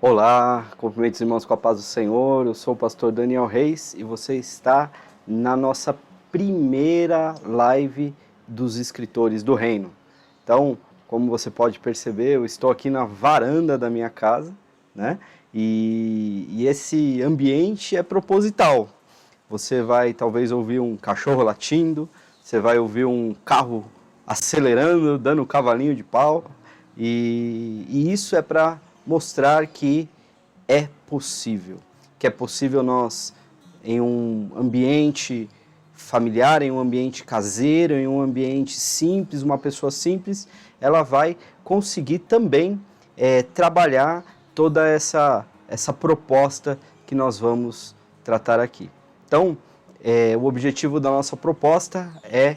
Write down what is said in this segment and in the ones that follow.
Olá, cumprimentos irmãos com a paz do Senhor, eu sou o pastor Daniel Reis e você está na nossa primeira live dos escritores do reino. Então, como você pode perceber, eu estou aqui na varanda da minha casa, né? E esse ambiente é proposital. Você vai talvez ouvir um cachorro latindo, você vai ouvir um carro acelerando, dando um cavalinho de pau, e isso é para mostrar que é possível nós, em um ambiente familiar, em um ambiente caseiro, em um ambiente simples, uma pessoa simples, ela vai conseguir também trabalhar toda essa proposta que nós vamos tratar aqui. Então, o objetivo da nossa proposta é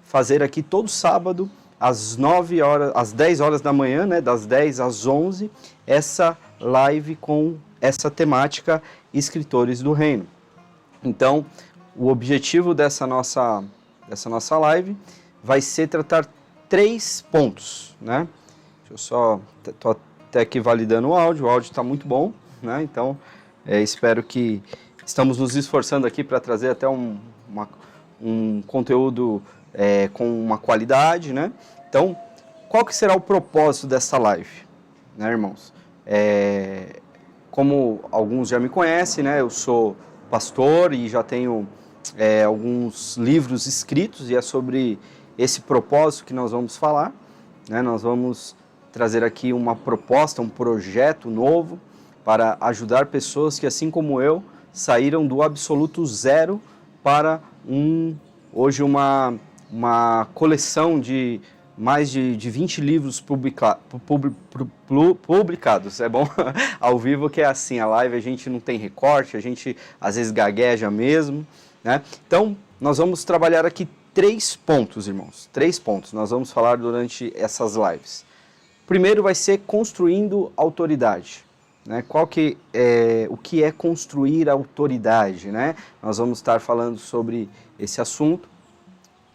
fazer aqui todo sábado, às 9 horas, às 10 horas da manhã, né, das 10 às 11, essa live com essa temática Escritores do Reino. Então, o objetivo dessa nossa live vai ser tratar 3 pontos, né? Deixa eu só, estou até aqui validando o áudio está muito bom, né? Então, espero que estamos nos esforçando aqui para trazer até um conteúdo com uma qualidade, né? Então, qual que será o propósito dessa live, né, irmãos? Como alguns já me conhecem, né? Eu sou pastor e já tenho alguns livros escritos e é sobre esse propósito que nós vamos falar, né? Nós vamos trazer aqui uma proposta, um projeto novo para ajudar pessoas que, assim como eu, saíram do absoluto zero para hoje uma coleção de mais de 20 livros publicados. É bom ao vivo que é assim, a live a gente não tem recorte, a gente às vezes gagueja mesmo, né? Então, nós vamos trabalhar aqui 3 pontos, irmãos. 3 pontos nós vamos falar durante essas lives. Primeiro vai ser construindo autoridade. Né? O que é construir autoridade? Né? Nós vamos estar falando sobre esse assunto.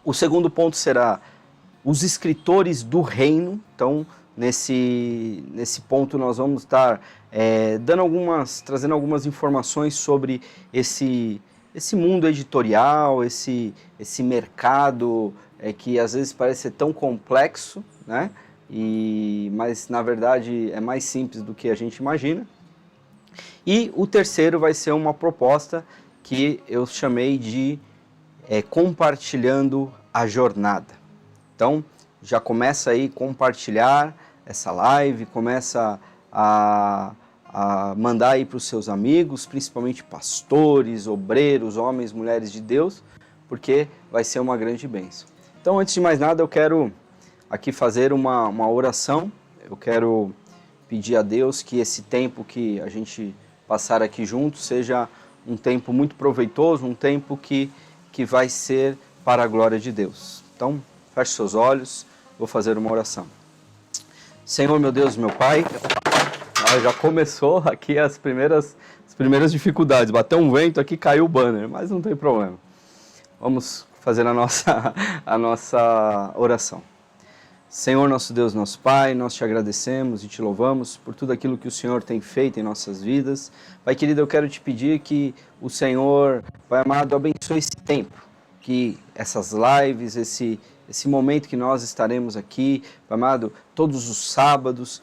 O segundo ponto será os escritores do reino. Então, nesse ponto nós vamos estar trazendo algumas informações sobre esse mundo editorial, esse mercado que às vezes parece ser tão complexo, né? Mas na verdade é mais simples do que a gente imagina. E o terceiro vai ser uma proposta que eu chamei de compartilhando a jornada. Então, já começa aí a compartilhar essa live, começa a mandar aí para os seus amigos, principalmente pastores, obreiros, homens, mulheres de Deus, porque vai ser uma grande bênção. Então, antes de mais nada, eu quero aqui fazer uma oração. Eu quero pedir a Deus que esse tempo que a gente passar aqui junto seja um tempo muito proveitoso, um tempo que vai ser para a glória de Deus. Então, feche seus olhos, vou fazer uma oração. Senhor, meu Deus, meu Pai, já começou aqui as primeiras dificuldades. Bateu um vento aqui, caiu o banner, mas não tem problema. Vamos fazer a nossa oração. Senhor, nosso Deus, nosso Pai, nós te agradecemos e te louvamos por tudo aquilo que o Senhor tem feito em nossas vidas. Pai querido, eu quero te pedir que o Senhor, Pai amado, abençoe esse tempo, que essas lives, esse momento que nós estaremos aqui, Pai amado, todos os sábados,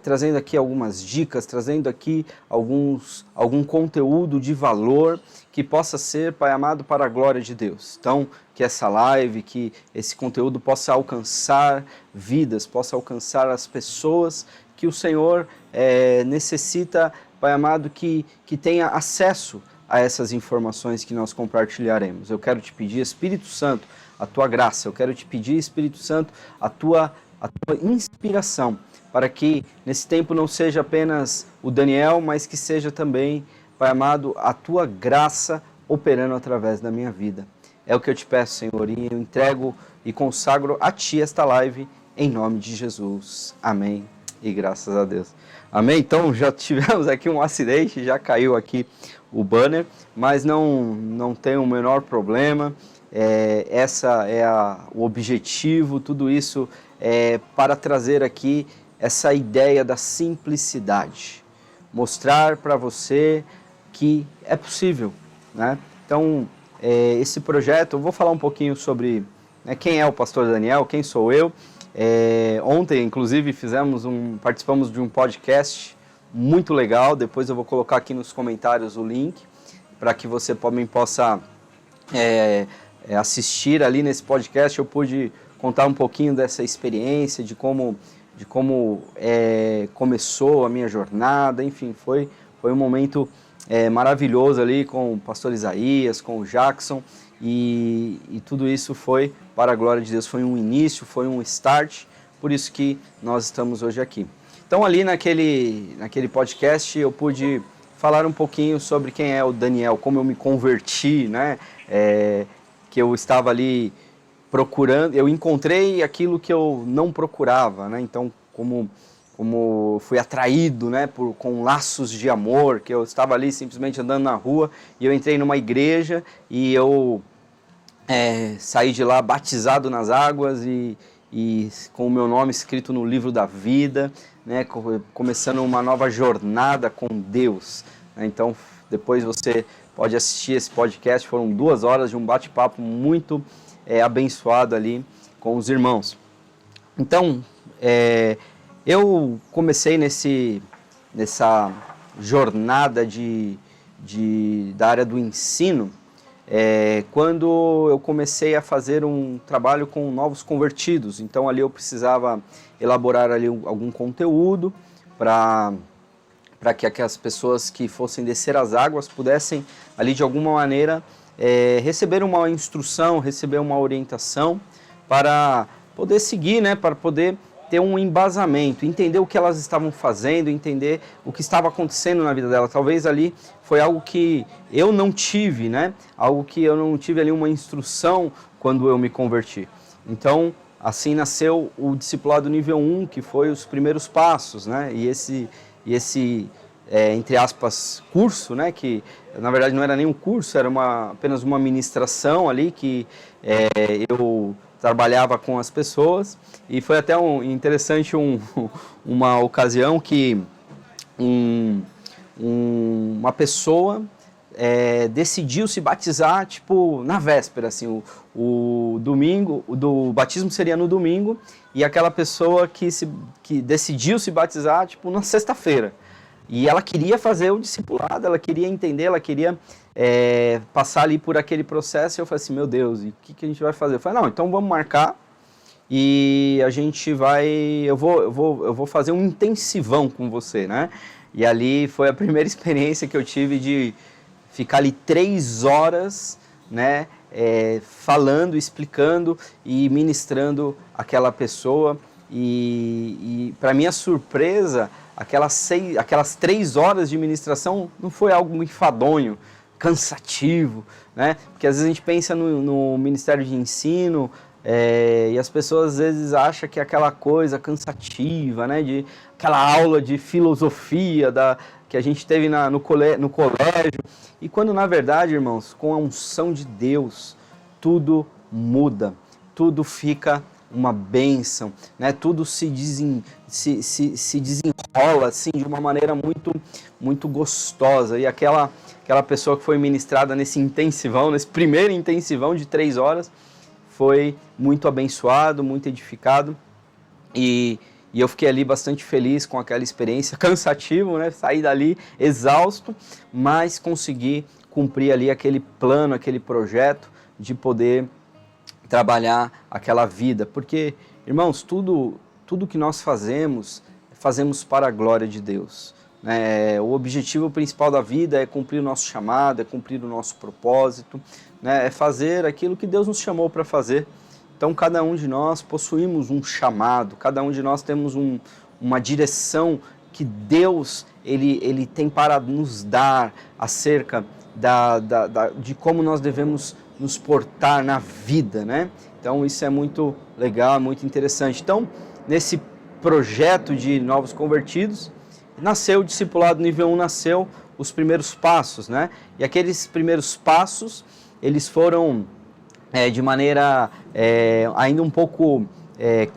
trazendo aqui algumas dicas, trazendo aqui algum conteúdo de valor que possa ser, Pai amado, para a glória de Deus. Então, que essa live, que esse conteúdo possa alcançar vidas, possa alcançar as pessoas que o Senhor necessita, Pai amado, que tenha acesso a essas informações que nós compartilharemos. Eu quero te pedir, Espírito Santo, a tua graça, eu quero te pedir, Espírito Santo, a tua inspiração, para que nesse tempo não seja apenas o Daniel, mas que seja também, Pai amado, a tua graça operando através da minha vida. É o que eu te peço, Senhor, e eu entrego e consagro a Ti esta live, em nome de Jesus. Amém. E graças a Deus. Amém? Então, já tivemos aqui um acidente, já caiu aqui o banner, mas não tem o menor problema. Essa é o objetivo, tudo isso para trazer aqui essa ideia da simplicidade. mostrar para você que é possível, né? Então, esse projeto, eu vou falar um pouquinho sobre, né, quem é o pastor Daniel, quem sou eu. Ontem, inclusive, participamos de um podcast muito legal, depois eu vou colocar aqui nos comentários o link, para que você também possa assistir ali nesse podcast. Eu pude contar um pouquinho dessa experiência, de como começou a minha jornada, enfim, foi um momento maravilhoso ali com o pastor Isaías, com o Jackson, e tudo isso foi para a glória de Deus, foi um início, foi um start, por isso que nós estamos hoje aqui. Então ali naquele podcast eu pude falar um pouquinho sobre quem é o Daniel, como eu me converti, né? Que eu estava ali procurando, eu encontrei aquilo que eu não procurava, né? Então, como fui atraído, né, com laços de amor, que eu estava ali simplesmente andando na rua e eu entrei numa igreja e eu saí de lá batizado nas águas e com o meu nome escrito no livro da vida, né, começando uma nova jornada com Deus. Então, depois você pode assistir esse podcast, foram 2 horas de um bate-papo muito abençoado ali com os irmãos. Então, eu comecei nessa jornada da área do ensino, quando eu comecei a fazer um trabalho com novos convertidos. Então ali eu precisava elaborar ali algum conteúdo para que as pessoas que fossem descer as águas pudessem ali de alguma maneira receber uma instrução, receber uma orientação para poder seguir, né, para poder ter um embasamento, entender o que elas estavam fazendo, entender o que estava acontecendo na vida dela. Talvez ali foi algo que eu não tive, né? Algo que eu não tive ali uma instrução quando eu me converti. Então, assim nasceu o Discipulado Nível 1, que foi os primeiros passos, né? E esse entre aspas, curso, né? Que na verdade não era nem um curso, era apenas uma ministração ali que eu trabalhava com as pessoas, e foi até interessante uma ocasião que uma pessoa decidiu se batizar, tipo, na véspera, assim, o domingo, do batismo seria no domingo, e aquela pessoa que decidiu se batizar, tipo, na sexta-feira. E ela queria fazer o discipulado, ela queria entender, ela queria passar ali por aquele processo. E eu falei assim, meu Deus, e o que a gente vai fazer? Eu falei, não, então vamos marcar e a gente vai, eu vou fazer um intensivão com você, né? E ali foi a primeira experiência que eu tive de ficar ali 3 horas, né, falando, explicando e ministrando aquela pessoa. E para minha surpresa, aquelas 3 horas de ministração não foi algo muito enfadonho, cansativo, né? Porque às vezes a gente pensa no Ministério de Ensino e as pessoas às vezes acham que é aquela coisa cansativa, né? De aquela aula de filosofia que a gente teve no colégio. E quando na verdade, irmãos, com a unção de Deus, tudo muda, tudo fica uma bênção, né? Tudo se desenrola assim, de uma maneira muito, muito gostosa. E aquela pessoa que foi ministrada nesse intensivão, nesse primeiro intensivão de 3 horas, foi muito abençoado, muito edificado. E eu fiquei ali bastante feliz com aquela experiência, cansativo, né? Saí dali exausto, mas consegui cumprir ali aquele plano, aquele projeto de poder trabalhar aquela vida, porque, irmãos, tudo que nós fazemos para a glória de Deus, né? O objetivo principal da vida é cumprir o nosso chamado, é cumprir o nosso propósito, né? É fazer aquilo que Deus nos chamou para fazer. Então, cada um de nós possuímos um chamado, cada um de nós temos uma direção que Deus ele tem para nos dar acerca de como nós devemos nos portar na vida, né? Então isso é muito legal, muito interessante. Então, nesse projeto de novos convertidos, nasceu o Discipulado Nível 1, nasceu os primeiros passos, né? E aqueles primeiros passos, eles foram de maneira ainda um pouco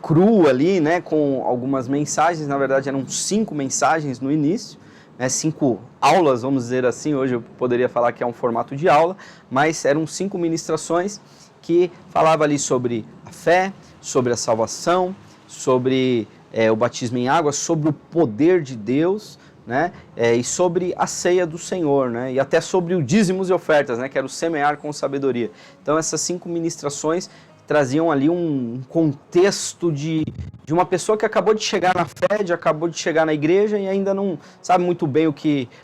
crua ali, né? Com algumas mensagens, na verdade eram 5 mensagens no início, né, 5 aulas, vamos dizer assim. Hoje eu poderia falar que é um formato de aula, mas eram 5 ministrações que falava ali sobre a fé, sobre a salvação, sobre o batismo em água, sobre o poder de Deus, né, e sobre a ceia do Senhor, né, e até sobre o dízimos e ofertas, né, que era o semear com sabedoria. Então essas 5 ministrações traziam ali um contexto de uma pessoa que acabou de chegar na fé, acabou de chegar na igreja e ainda não sabe muito bem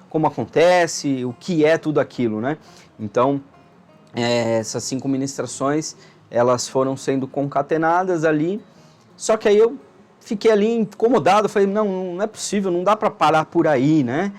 como acontece, o que é tudo aquilo, né. Então essas 5 ministrações, elas foram sendo concatenadas ali, só que aí eu fiquei ali incomodado, falei, não é possível, não dá para parar por aí, né?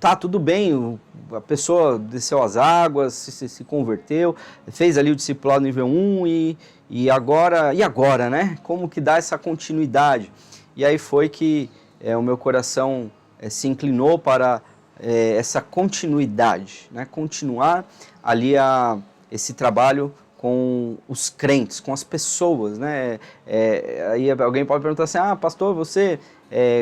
Tá, tudo bem, a pessoa desceu as águas, se converteu, fez ali o discipulado nível 1 e agora, né? Como que dá essa continuidade? E aí foi que o meu coração se inclinou para essa continuidade, né? Continuar ali esse trabalho com os crentes, com as pessoas, né? Aí alguém pode perguntar assim, pastor, você,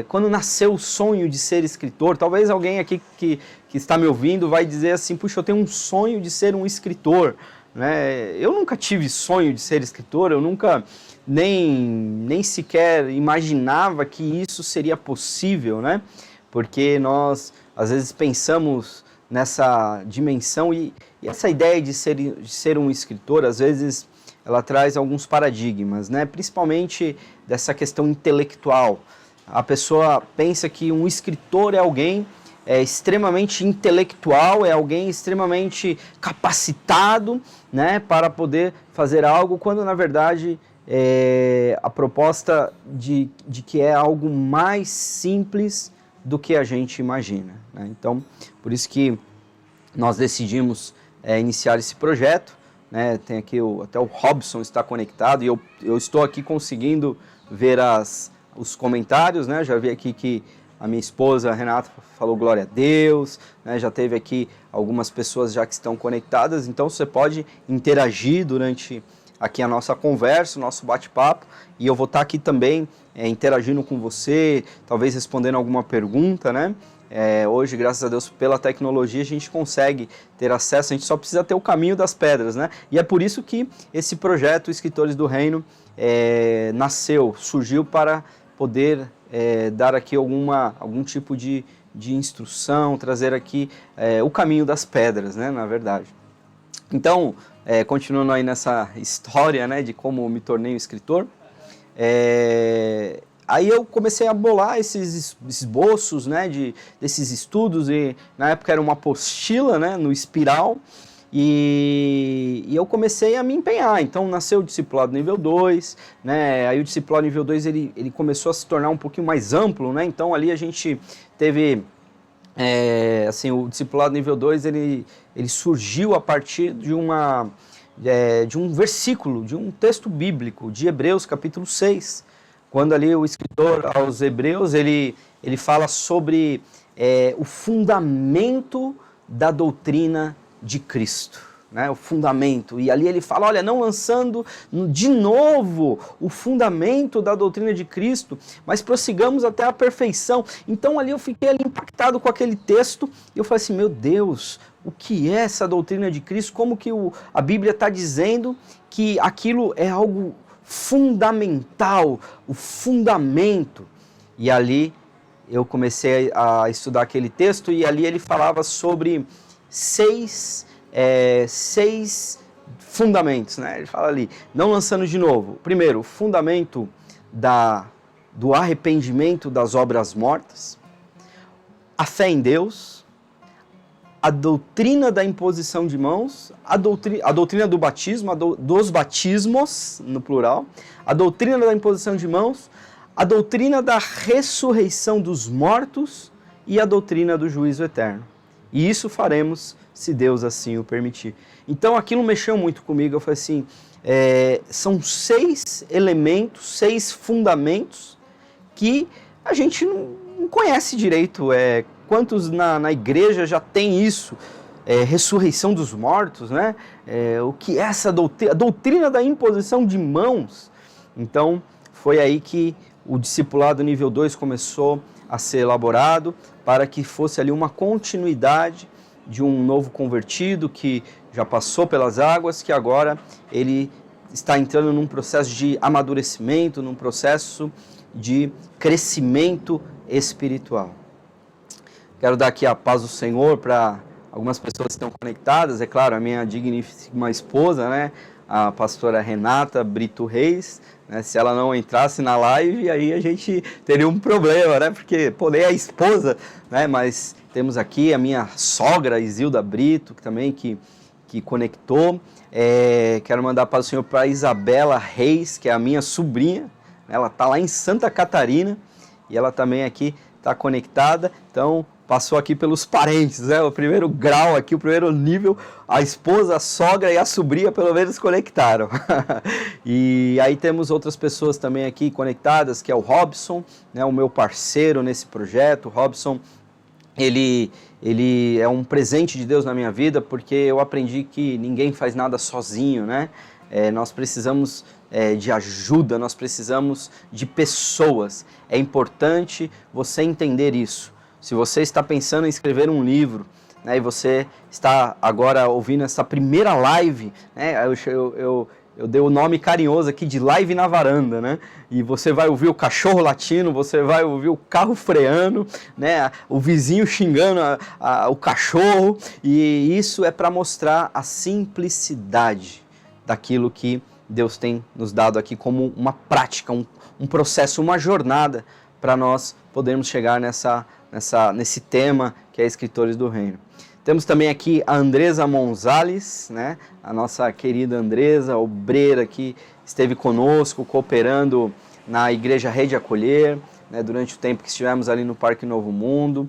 quando nasceu o sonho de ser escritor? Talvez alguém aqui que está me ouvindo vai dizer assim, puxa, eu tenho um sonho de ser um escritor, né? Eu nunca tive sonho de ser escritor, eu nunca nem sequer imaginava que isso seria possível, né? Porque nós, às vezes, pensamos nessa dimensão e essa ideia de ser um escritor, às vezes, ela traz alguns paradigmas, né? Principalmente dessa questão intelectual. A pessoa pensa que um escritor é alguém extremamente intelectual, é alguém extremamente capacitado, né, para poder fazer algo, quando, na verdade, a proposta de que é algo mais simples do que a gente imagina, né? Então, por isso que nós decidimos iniciar esse projeto, né? Tem aqui até o Robson está conectado e eu estou aqui conseguindo ver os comentários, né? Já vi aqui que a minha esposa, a Renata, falou glória a Deus, né? Já teve aqui algumas pessoas já que estão conectadas, então você pode interagir durante aqui a nossa conversa, o nosso bate-papo, e eu vou estar aqui também interagindo com você, talvez respondendo alguma pergunta, né? Hoje, graças a Deus, pela tecnologia, a gente consegue ter acesso, a gente só precisa ter o caminho das pedras, né? E é por isso que esse projeto Escritores do Reino surgiu para poder dar aqui algum tipo de instrução, trazer aqui o caminho das pedras, né? Na verdade. Então, continuando aí nessa história, né, de como me tornei um escritor, aí eu comecei a bolar esses esboços, né, desses estudos, e na época era uma apostila, né, no Espiral, e eu comecei a me empenhar. Então nasceu o discipulado nível 2, né, aí o discipulado nível 2 ele começou a se tornar um pouquinho mais amplo, né, então ali a gente teve, assim, o discipulado nível 2 ele surgiu a partir de um versículo, de um texto bíblico, de Hebreus capítulo 6, quando ali o escritor aos Hebreus, ele fala sobre o fundamento da doutrina de Cristo, né? O fundamento, e ali ele fala, olha, não lançando de novo o fundamento da doutrina de Cristo, mas prossigamos até a perfeição. Então ali eu fiquei ali impactado com aquele texto, e eu falei assim, meu Deus, o que é essa doutrina de Cristo? Como que a Bíblia está dizendo que aquilo é algo fundamental, o fundamento? E ali eu comecei a estudar aquele texto, e ali ele falava sobre seis fundamentos, né? Ele fala ali, não lançando de novo. Primeiro, o fundamento do arrependimento das obras mortas, a fé em Deus, a doutrina da imposição de mãos, a doutrina do batismo, dos batismos, no plural, a doutrina da imposição de mãos, a doutrina da ressurreição dos mortos e a doutrina do juízo eterno. E isso faremos se Deus assim o permitir. Então aquilo mexeu muito comigo, eu falei assim, são 6 elementos, 6 fundamentos que a gente não conhece direito. Quantos na igreja já tem isso? Ressurreição dos mortos, né? O que é essa doutrina? A doutrina da imposição de mãos. Então, foi aí que o discipulado nível 2 começou a ser elaborado para que fosse ali uma continuidade de um novo convertido que já passou pelas águas, que agora ele está entrando num processo de amadurecimento, num processo de crescimento espiritual. Quero dar aqui a paz do Senhor para algumas pessoas que estão conectadas, é claro, a minha digníssima esposa, né, a pastora Renata Brito Reis, né, se ela não entrasse na live, aí a gente teria um problema, né, porque, pô, nem a esposa, né, mas temos aqui a minha sogra, Isilda Brito, que também que conectou. Quero mandar para o Senhor para Isabela Reis, que é a minha sobrinha, ela está lá em Santa Catarina, e ela também aqui está conectada, então passou aqui pelos parentes, né? O primeiro grau aqui, o primeiro nível, a esposa, a sogra e a sobrinha pelo menos conectaram. E aí temos outras pessoas também aqui conectadas, que é o Robson, né? O meu parceiro nesse projeto. O Robson, ele é um presente de Deus na minha vida, porque eu aprendi que ninguém faz nada sozinho, né? Nós precisamos de ajuda, nós precisamos de pessoas. É importante você entender isso. Se você está pensando em escrever um livro, né, e você está agora ouvindo essa primeira live, né, eu dei o nome carinhoso aqui de live na varanda, né? E você vai ouvir o cachorro latindo, você vai ouvir o carro freando, né? O vizinho xingando o cachorro, e isso é para mostrar a simplicidade daquilo que Deus tem nos dado aqui como uma prática, um processo, uma jornada para nós podermos chegar nesse tema que é Escritores do Reino. Temos também aqui a Andresa Monzales, né? A nossa querida Andresa, obreira que esteve conosco, cooperando na Igreja Rede Acolher, né? Durante o tempo que estivemos ali no Parque Novo Mundo.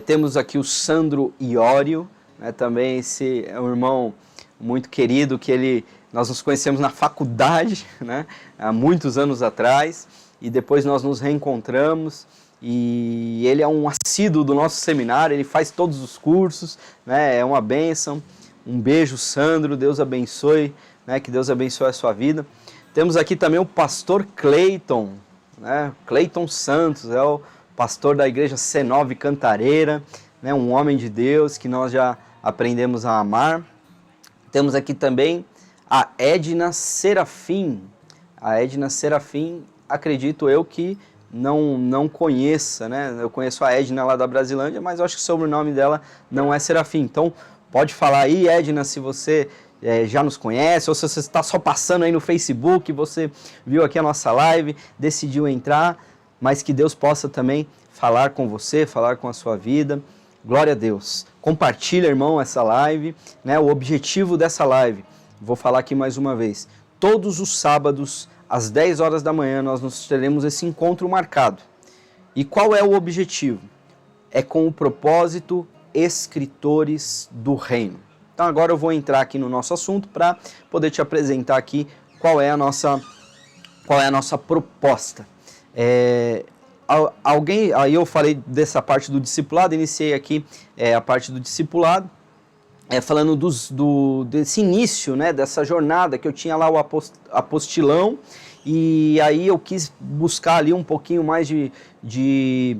Temos aqui o Sandro Iório, né? Também esse é um irmão muito querido, que nós nos conhecemos na faculdade, né? Há muitos anos atrás, e depois nós nos reencontramos. E ele é um assíduo do nosso seminário, ele faz todos os cursos, né? É uma bênção. Um beijo, Sandro, Deus abençoe, né? Que Deus abençoe a sua vida. Temos aqui também o pastor Cleiton, né? Cleiton Santos, é o pastor da igreja C9 Cantareira, né? Um homem de Deus que nós já aprendemos a amar. Temos aqui também a Edna Serafim. A Edna Serafim, acredito eu que não conheça, né? Eu conheço a Edna lá da Brasilândia, mas eu acho que o sobrenome dela não é Serafim. Então, pode falar aí, Edna, se você já nos conhece, ou se você está só passando aí no Facebook, você viu aqui a nossa live, decidiu entrar, mas que Deus possa também falar com você, falar com a sua vida. Glória a Deus. Compartilha, irmão, essa live, né? O objetivo dessa live, vou falar aqui mais uma vez, todos os sábados, às 10 horas da manhã, nós teremos esse encontro marcado. E qual é o objetivo? É com o propósito Escritores do Reino. Então agora eu vou entrar aqui no nosso assunto para poder te apresentar aqui qual é a nossa proposta. Aí eu falei dessa parte do discipulado, iniciei aqui a parte do discipulado, falando desse início, né, dessa jornada que eu tinha lá o apostilão, e aí eu quis buscar ali um pouquinho mais de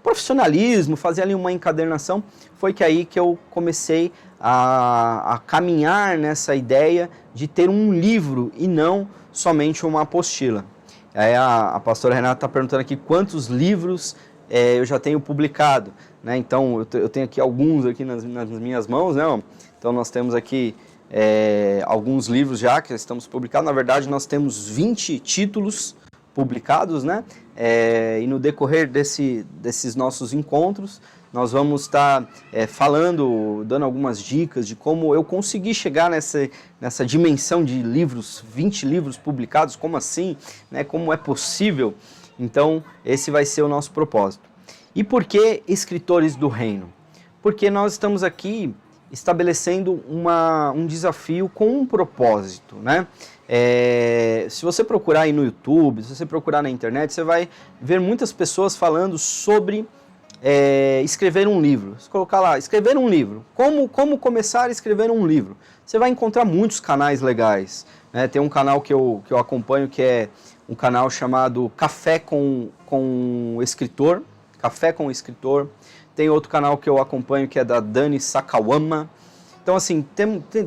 profissionalismo, fazer ali uma encadernação. Foi que aí que eu comecei a caminhar nessa ideia de ter um livro e não somente uma apostila. Aí a pastora Renata está perguntando aqui quantos livros eu já tenho publicado, né? Então eu tenho aqui alguns aqui nas minhas mãos, né? Então nós temos aqui alguns livros já que estamos publicados. Na verdade nós temos 20 títulos publicados, né? E no decorrer desses nossos encontros nós vamos estar falando, dando algumas dicas de como eu consegui chegar nessa dimensão de livros, 20 livros publicados, como assim, né? Como é possível? Então, esse vai ser o nosso propósito. E por que Escritores do Reino? Porque nós estamos aqui estabelecendo um desafio com um propósito, né? Se você procurar aí no YouTube, se você procurar na internet, você vai ver muitas pessoas falando sobre escrever um livro. Se colocar lá, escrever um livro. Como começar a escrever um livro? Você vai encontrar muitos canais legais, né? Tem um canal que eu acompanho que é um canal chamado Café com o Escritor, Café com o Escritor. Tem outro canal que eu acompanho que é da Dani Sakawama. Então, assim,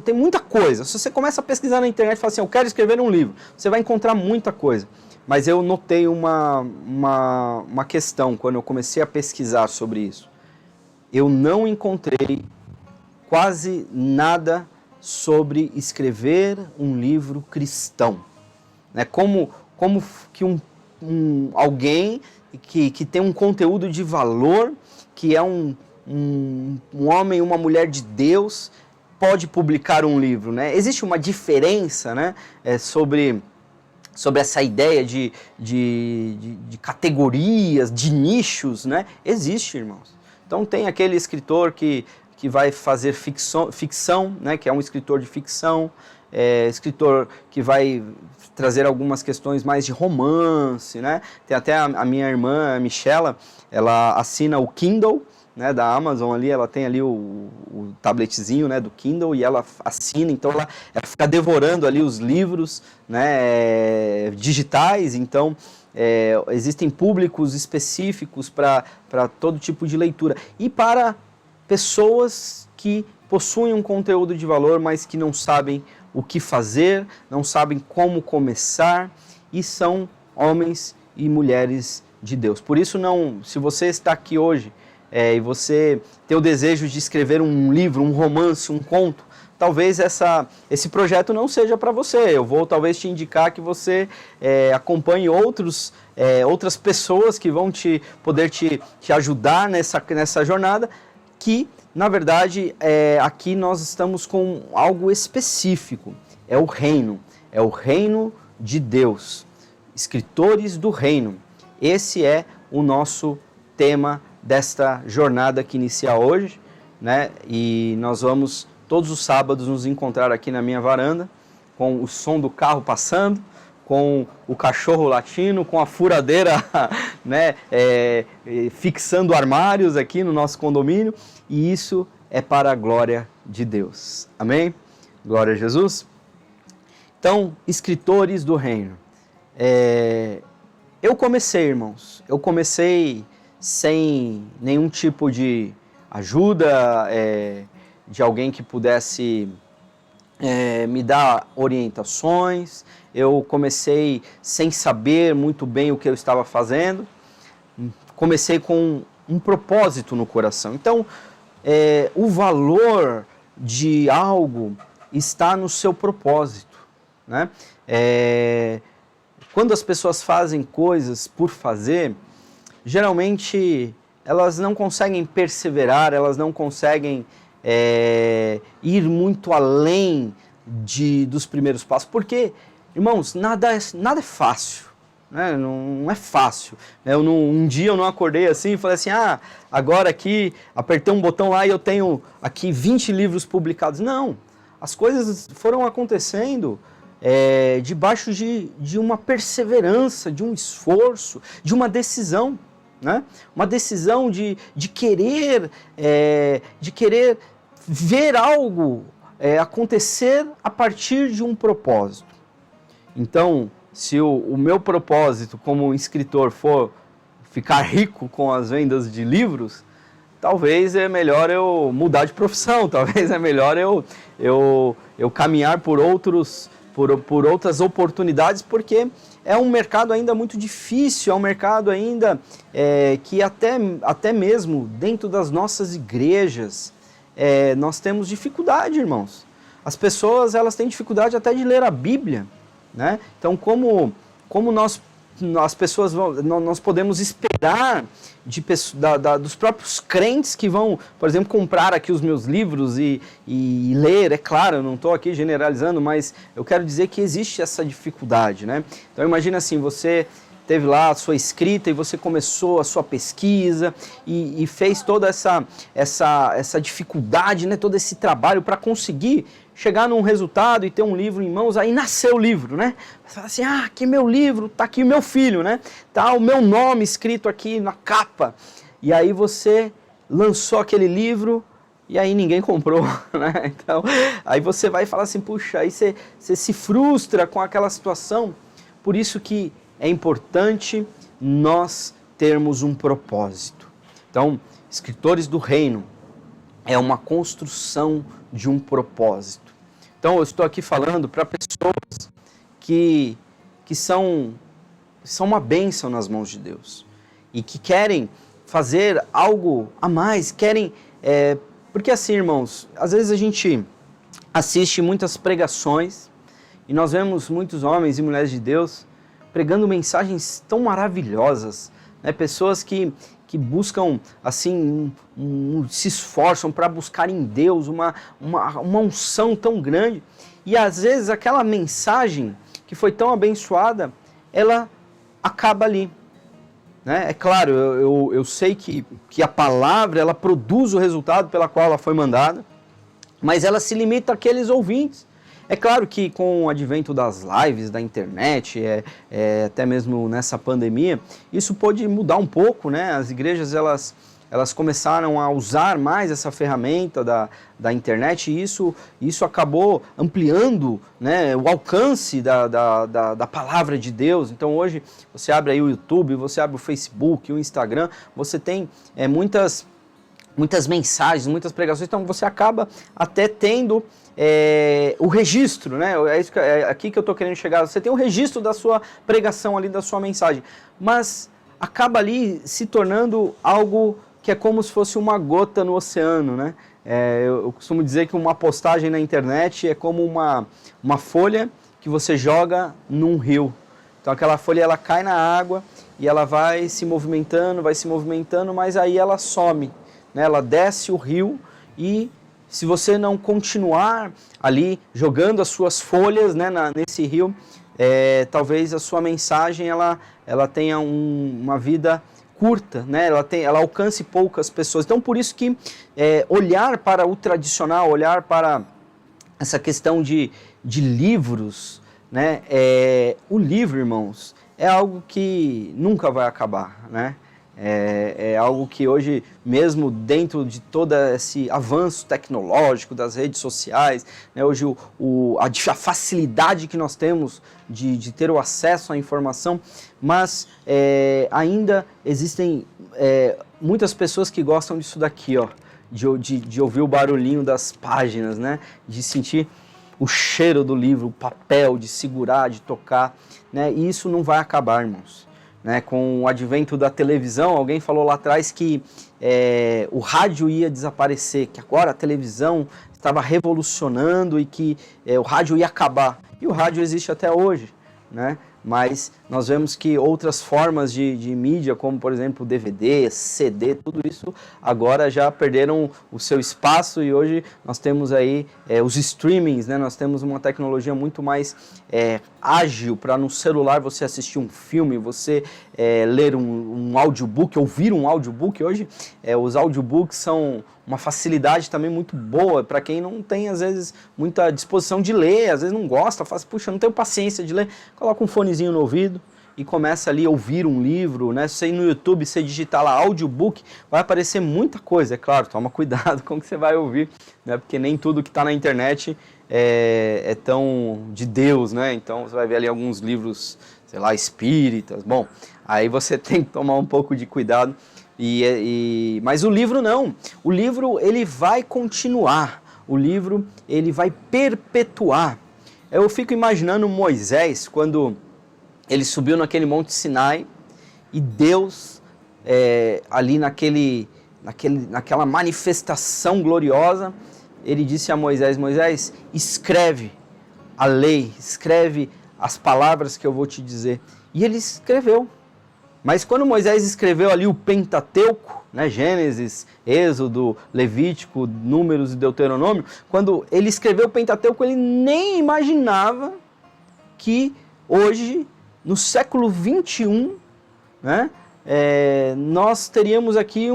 tem muita coisa. Se você começa a pesquisar na internet e fala assim, eu quero escrever um livro, você vai encontrar muita coisa. Mas eu notei uma questão quando eu comecei a pesquisar sobre isso. Eu não encontrei quase nada sobre escrever um livro cristão. Né? Como que alguém que tem um conteúdo de valor, que é um homem, uma mulher de Deus, pode publicar um livro, né? Existe uma diferença, né, sobre essa ideia de categorias, de nichos, né? Existe, irmãos. Então tem aquele escritor que vai fazer ficção, né, que é um escritor de ficção, escritor que vai trazer algumas questões mais de romance, né? Tem até a minha irmã, a Michela, ela assina o Kindle, né, da Amazon ali, ela tem ali o tabletzinho, né, do Kindle, e ela assina, então ela fica devorando ali os livros, né, digitais. Então existem públicos específicos para todo tipo de leitura, e para pessoas que possuem um conteúdo de valor, mas que não sabem o que fazer, não sabem como começar, e são homens e mulheres de Deus. Por isso, se você está aqui hoje e você tem o desejo de escrever um livro, um romance, um conto, talvez esse projeto não seja para você. Eu vou talvez te indicar que você acompanhe outras pessoas que vão poder te ajudar nessa jornada, que, na verdade, aqui nós estamos com algo específico. É o reino de Deus. Escritores do reino. Esse é o nosso tema desta jornada que inicia hoje, né? E nós vamos todos os sábados nos encontrar aqui na minha varanda, com o som do carro passando, com o cachorro latindo, com a furadeira né, fixando armários aqui no nosso condomínio, e isso é para a glória de Deus. Amém? Glória a Jesus. Então, escritores do reino. Eu comecei, irmãos, sem nenhum tipo de ajuda, de alguém que pudesse me dar orientações. Eu comecei sem saber muito bem o que eu estava fazendo. Comecei com um propósito no coração. Então, o valor de algo está no seu propósito, né? Quando as pessoas fazem coisas por fazer, geralmente elas não conseguem perseverar, elas não conseguem ir muito além dos primeiros passos, porque, irmãos, nada é fácil, né? Não é fácil. Um dia eu não acordei assim e falei assim, agora aqui, apertei um botão lá e eu tenho aqui 20 livros publicados. Não, as coisas foram acontecendo debaixo de uma perseverança, de um esforço, de uma decisão, né? Uma decisão de querer ver algo acontecer a partir de um propósito. Então, se o meu propósito como escritor for ficar rico com as vendas de livros, talvez é melhor eu mudar de profissão, talvez é melhor eu caminhar por outras oportunidades, porque é um mercado ainda muito difícil, é um mercado ainda que até mesmo dentro das nossas igrejas nós temos dificuldade, irmãos. As pessoas elas têm dificuldade até de ler a Bíblia, né? Então, como as pessoas nós podemos esperar dos próprios crentes que vão, por exemplo, comprar aqui os meus livros e ler? É claro, eu não estou aqui generalizando, mas eu quero dizer que existe essa dificuldade, né? Então imagina assim, você teve lá a sua escrita e você começou a sua pesquisa e fez toda essa dificuldade, né? Todo esse trabalho para conseguir chegar num resultado e ter um livro em mãos. Aí nasceu o livro, né? Você fala assim, aqui meu livro, tá aqui o meu filho, né? Tá o meu nome escrito aqui na capa. E aí você lançou aquele livro e aí ninguém comprou, né? Então, aí você vai falar assim, puxa, aí você se frustra com aquela situação. Por isso que é importante nós termos um propósito. Então, Escritores do Reino é uma construção de um propósito. Então, eu estou aqui falando para pessoas que são uma bênção nas mãos de Deus e que querem fazer algo a mais, querem... porque assim, irmãos, às vezes a gente assiste muitas pregações e nós vemos muitos homens e mulheres de Deus pregando mensagens tão maravilhosas, né? Pessoas que buscam, assim, se esforçam para buscar em Deus uma unção tão grande. E às vezes aquela mensagem que foi tão abençoada, ela acaba ali. Né? É claro, eu sei que a palavra ela produz o resultado pela qual ela foi mandada, mas ela se limita àqueles ouvintes. É claro que com o advento das lives, da internet, até mesmo nessa pandemia, isso pode mudar um pouco, né? As igrejas elas começaram a usar mais essa ferramenta da internet e isso acabou ampliando, né, o alcance da palavra de Deus. Então hoje você abre aí o YouTube, você abre o Facebook, o Instagram, você tem muitas mensagens, muitas pregações, então você acaba até tendo o registro, né? É aqui que eu estou querendo chegar. Você tem o registro da sua pregação ali, da sua mensagem, mas acaba ali se tornando algo que é como se fosse uma gota no oceano, né? Eu costumo dizer que uma postagem na internet é como uma folha que você joga num rio. Então aquela folha ela cai na água e ela vai se movimentando, mas aí ela some, né? Ela desce o rio e se você não continuar ali jogando as suas folhas, né, nesse rio, talvez a sua mensagem ela tenha uma vida curta, né? Ela alcance poucas pessoas. Então por isso que olhar para o tradicional, olhar para essa questão de livros, né? O livro, irmãos, é algo que nunca vai acabar, né? É algo que hoje, mesmo dentro de todo esse avanço tecnológico das redes sociais, né, hoje a facilidade que nós temos de ter o acesso à informação, mas ainda existem muitas pessoas que gostam disso daqui, ó, de ouvir o barulhinho das páginas, né, de sentir o cheiro do livro, o papel, de segurar, de tocar, né, e isso não vai acabar, irmãos. Né, com o advento da televisão, alguém falou lá atrás que o rádio ia desaparecer, que agora a televisão estava revolucionando e que o rádio ia acabar. E o rádio existe até hoje, né? Mas nós vemos que outras formas de mídia, como por exemplo DVD, CD, tudo isso agora já perderam o seu espaço e hoje nós temos aí os streamings, né? Nós temos uma tecnologia muito mais ágil para no celular você assistir um filme, você ler um audiobook, ouvir um audiobook. Hoje os audiobooks são uma facilidade também muito boa para quem não tem, às vezes, muita disposição de ler, às vezes não gosta, fala, puxa, não tenho paciência de ler, coloca um fonezinho no ouvido e começa ali a ouvir um livro, né? Se você ir no YouTube, você digitar lá audiobook, vai aparecer muita coisa, é claro, toma cuidado com o que você vai ouvir, né? Porque nem tudo que está na internet é tão de Deus, né? Então você vai ver ali alguns livros, sei lá, espíritas, bom, aí você tem que tomar um pouco de cuidado. Mas o livro não, o livro ele vai continuar, o livro ele vai perpetuar. Eu fico imaginando Moisés quando ele subiu naquele Monte Sinai e Deus ali naquela manifestação gloriosa, ele disse a Moisés, Moisés, escreve a lei, escreve as palavras que eu vou te dizer. E ele escreveu. Mas quando Moisés escreveu ali o Pentateuco, né, Gênesis, Êxodo, Levítico, Números e Deuteronômio, quando ele escreveu o Pentateuco, ele nem imaginava que hoje, no século 21, né, nós teríamos aqui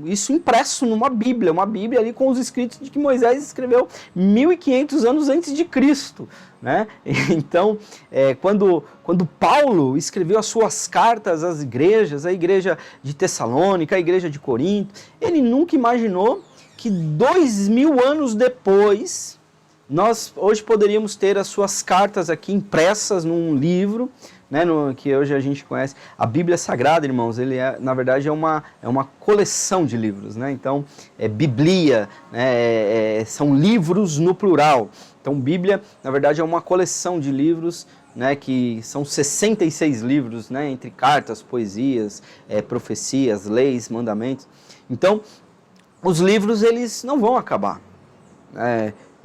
isso impresso numa Bíblia, uma Bíblia ali com os escritos de que Moisés escreveu 1500 anos antes de Cristo, né? Então, quando Paulo escreveu as suas cartas às igrejas, a igreja de Tessalônica, a igreja de Corinto, ele nunca imaginou que 2000 anos depois, nós hoje poderíamos ter as suas cartas aqui impressas num livro, né, que hoje a gente conhece. A Bíblia Sagrada, irmãos, na verdade é uma coleção de livros, né? Então, Biblia, né, são livros no plural. Então, Bíblia, na verdade, é uma coleção de livros, né, que são 66 livros, né, entre cartas, poesias, profecias, leis, mandamentos. Então, os livros, eles não vão acabar.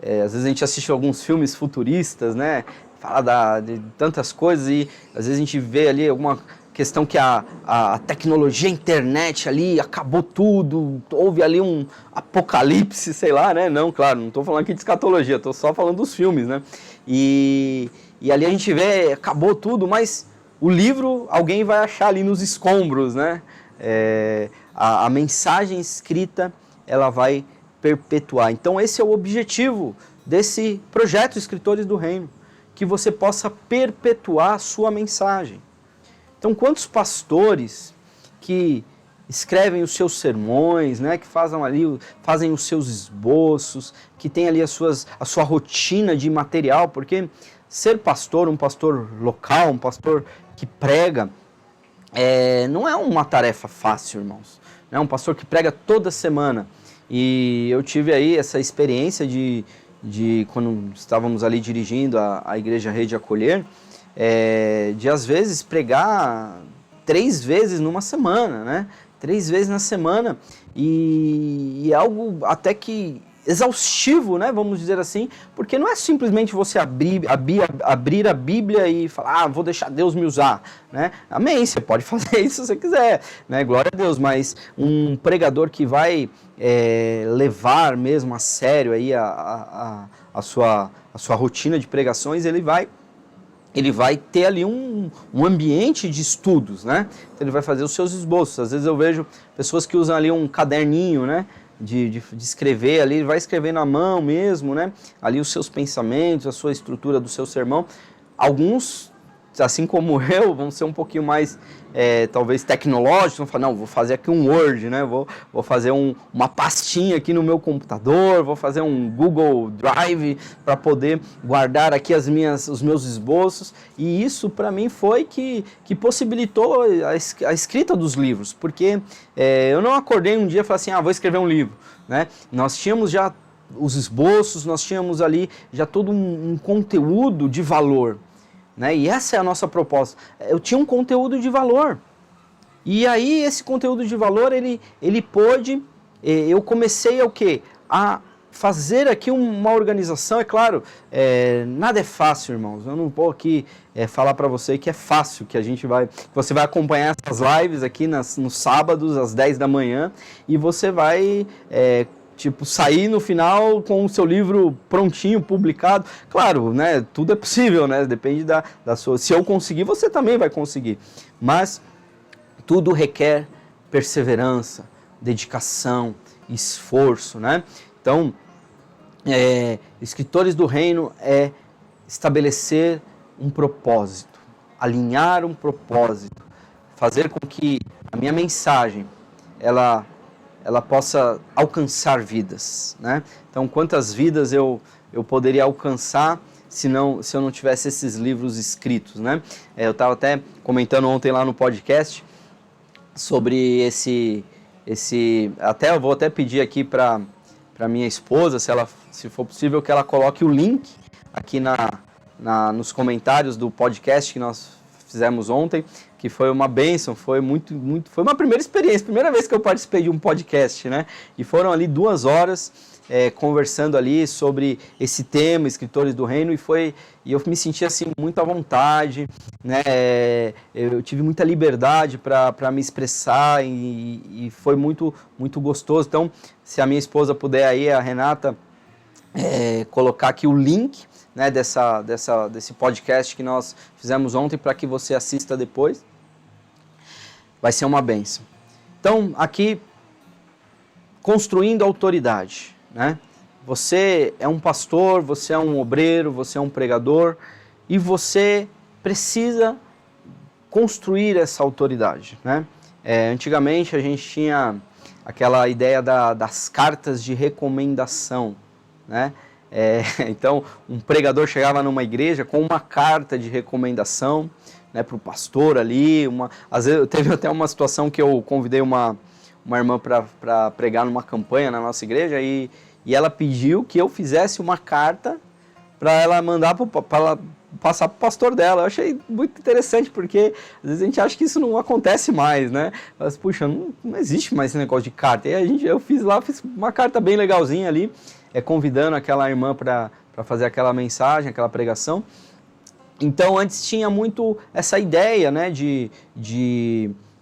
Às vezes a gente assiste alguns filmes futuristas, né, fala de tantas coisas e às vezes a gente vê ali alguma questão que a tecnologia, a internet ali acabou tudo, houve ali um apocalipse, sei lá, né? Não, claro, não estou falando aqui de escatologia, estou só falando dos filmes, né? E ali a gente vê, acabou tudo, mas o livro alguém vai achar ali nos escombros, né? A mensagem escrita, ela vai perpetuar. Então esse é o objetivo desse projeto Escritores do Reino, que você possa perpetuar a sua mensagem. Então, quantos pastores que escrevem os seus sermões, né, que fazem os seus esboços, que tem ali a sua rotina de material, porque ser pastor, um pastor local, um pastor que prega, não é uma tarefa fácil, irmãos. É um pastor que prega toda semana. E eu tive aí essa experiência de quando estávamos ali dirigindo a Igreja Rede Acolher, de às vezes pregar 3 vezes numa semana, né? 3 vezes na semana, e é algo até que exaustivo, né? Vamos dizer assim, porque não é simplesmente você abrir a Bíblia e falar, vou deixar Deus me usar, né? Amém, você pode fazer isso se você quiser, né? Glória a Deus, mas um pregador que vai levar mesmo a sério aí a sua rotina de pregações, ele vai ter ali um ambiente de estudos, né? Então ele vai fazer os seus esboços. Às vezes eu vejo pessoas que usam ali um caderninho, né? De escrever ali, ele vai escrever na mão mesmo, né? Ali os seus pensamentos, a sua estrutura do seu sermão. Alguns, assim como eu, vão ser um pouquinho mais, talvez, tecnológicos, vão falar, não, vou fazer aqui um Word, né? Vou fazer uma pastinha aqui no meu computador, vou fazer um Google Drive para poder guardar aqui os meus esboços. E isso, para mim, foi que possibilitou a escrita dos livros, porque eu não acordei um dia e falei assim, vou escrever um livro, né? Nós tínhamos já os esboços, nós tínhamos ali já todo um conteúdo de valor, né? E essa é a nossa proposta. Eu tinha um conteúdo de valor. E aí esse conteúdo de valor, ele pôde, eu comecei a fazer aqui uma organização. É claro, nada é fácil, irmãos. Eu não vou aqui falar para você que é fácil, que você vai acompanhar essas lives aqui nos sábados às 10 da manhã e você vai sair no final com o seu livro prontinho, publicado. Claro, né, tudo é possível, né, depende da sua... Se eu conseguir, você também vai conseguir. Mas tudo requer perseverança, dedicação, esforço, né? Então, Escritores do Reino é estabelecer um propósito, alinhar um propósito, fazer com que a minha mensagem, ela possa alcançar vidas, né? Então, quantas vidas eu poderia alcançar se eu não tivesse esses livros escritos, né? Eu estava até comentando ontem lá no podcast sobre eu vou até pedir aqui para minha esposa, se for possível, que ela coloque o link aqui nos comentários do podcast que nós fizemos ontem, que foi uma bênção, foi foi uma primeira experiência, primeira vez que eu participei de um podcast, né? E foram ali 2 horas conversando ali sobre esse tema, Escritores do Reino, e eu me senti assim muito à vontade, né? Eu tive muita liberdade para me expressar e foi muito, muito gostoso. Então, se a minha esposa puder aí, a Renata, colocar aqui o link, né, desse podcast que nós fizemos ontem para que você assista depois, vai ser uma bênção. Então, aqui, construindo autoridade, né? Você é um pastor, você é um obreiro, você é um pregador e você precisa construir essa autoridade, né? Antigamente a gente tinha aquela ideia das cartas de recomendação, né? Então, um pregador chegava numa igreja com uma carta de recomendação, né, para o pastor ali. Às vezes teve até uma situação que eu convidei uma irmã para pregar numa campanha na nossa igreja e ela pediu que eu fizesse uma carta para ela mandar para ela passar para o pastor dela. Eu achei muito interessante, porque às vezes a gente acha que isso não acontece mais, né? Mas, puxa, não existe mais esse negócio de carta. E eu fiz uma carta bem legalzinha ali, convidando aquela irmã para fazer aquela mensagem, aquela pregação. Então, antes tinha muito essa ideia, né,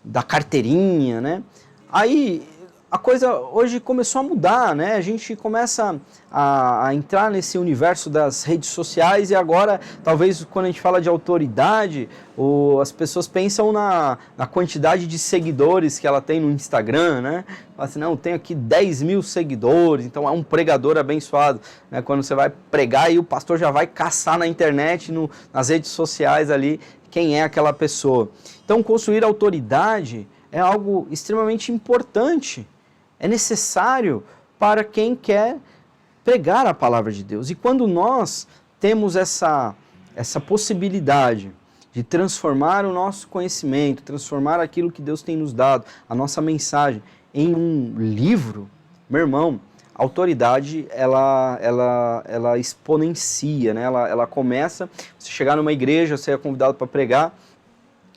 da carteirinha, né? Aí a coisa hoje começou a mudar, né? A gente começa a entrar nesse universo das redes sociais e agora, talvez quando a gente fala de autoridade, as pessoas pensam na quantidade de seguidores que ela tem no Instagram, né? Fala assim, não, tem aqui 10 mil seguidores, então é um pregador abençoado, né? Quando você vai pregar e o pastor já vai caçar na internet, nas redes sociais ali, quem é aquela pessoa. Então, construir autoridade é algo extremamente importante. É necessário para quem quer pregar a palavra de Deus. E quando nós temos essa possibilidade de transformar o nosso conhecimento, transformar aquilo que Deus tem nos dado, a nossa mensagem, em um livro, meu irmão, a autoridade, ela exponencia, né? Ela começa, você chegar numa igreja, você é convidado para pregar,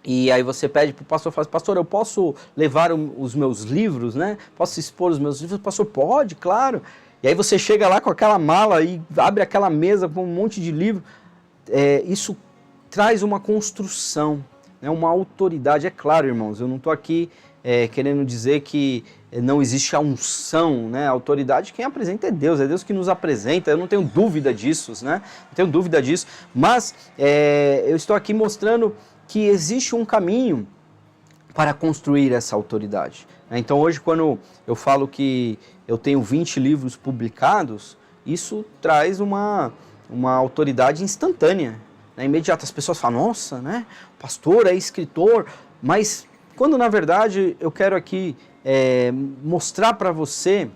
e aí você pede para o pastor, fala, pastor, eu posso levar os meus livros, né? Posso expor os meus livros? Pastor, pode, claro. E aí você chega lá com aquela mala e abre aquela mesa com um monte de livro. Isso traz uma construção, né? Uma autoridade. É claro, irmãos, eu não estou aqui querendo dizer que não existe a unção, né? A autoridade quem apresenta é Deus que nos apresenta, eu não tenho dúvida disso, né? Não tenho dúvida disso, mas eu estou aqui mostrando que existe um caminho para construir essa autoridade. Então hoje, quando eu falo que eu tenho 20 livros publicados, isso traz uma autoridade instantânea, né? Imediata. As pessoas falam, nossa, né? O pastor é escritor, mas quando na verdade eu quero aqui mostrar para você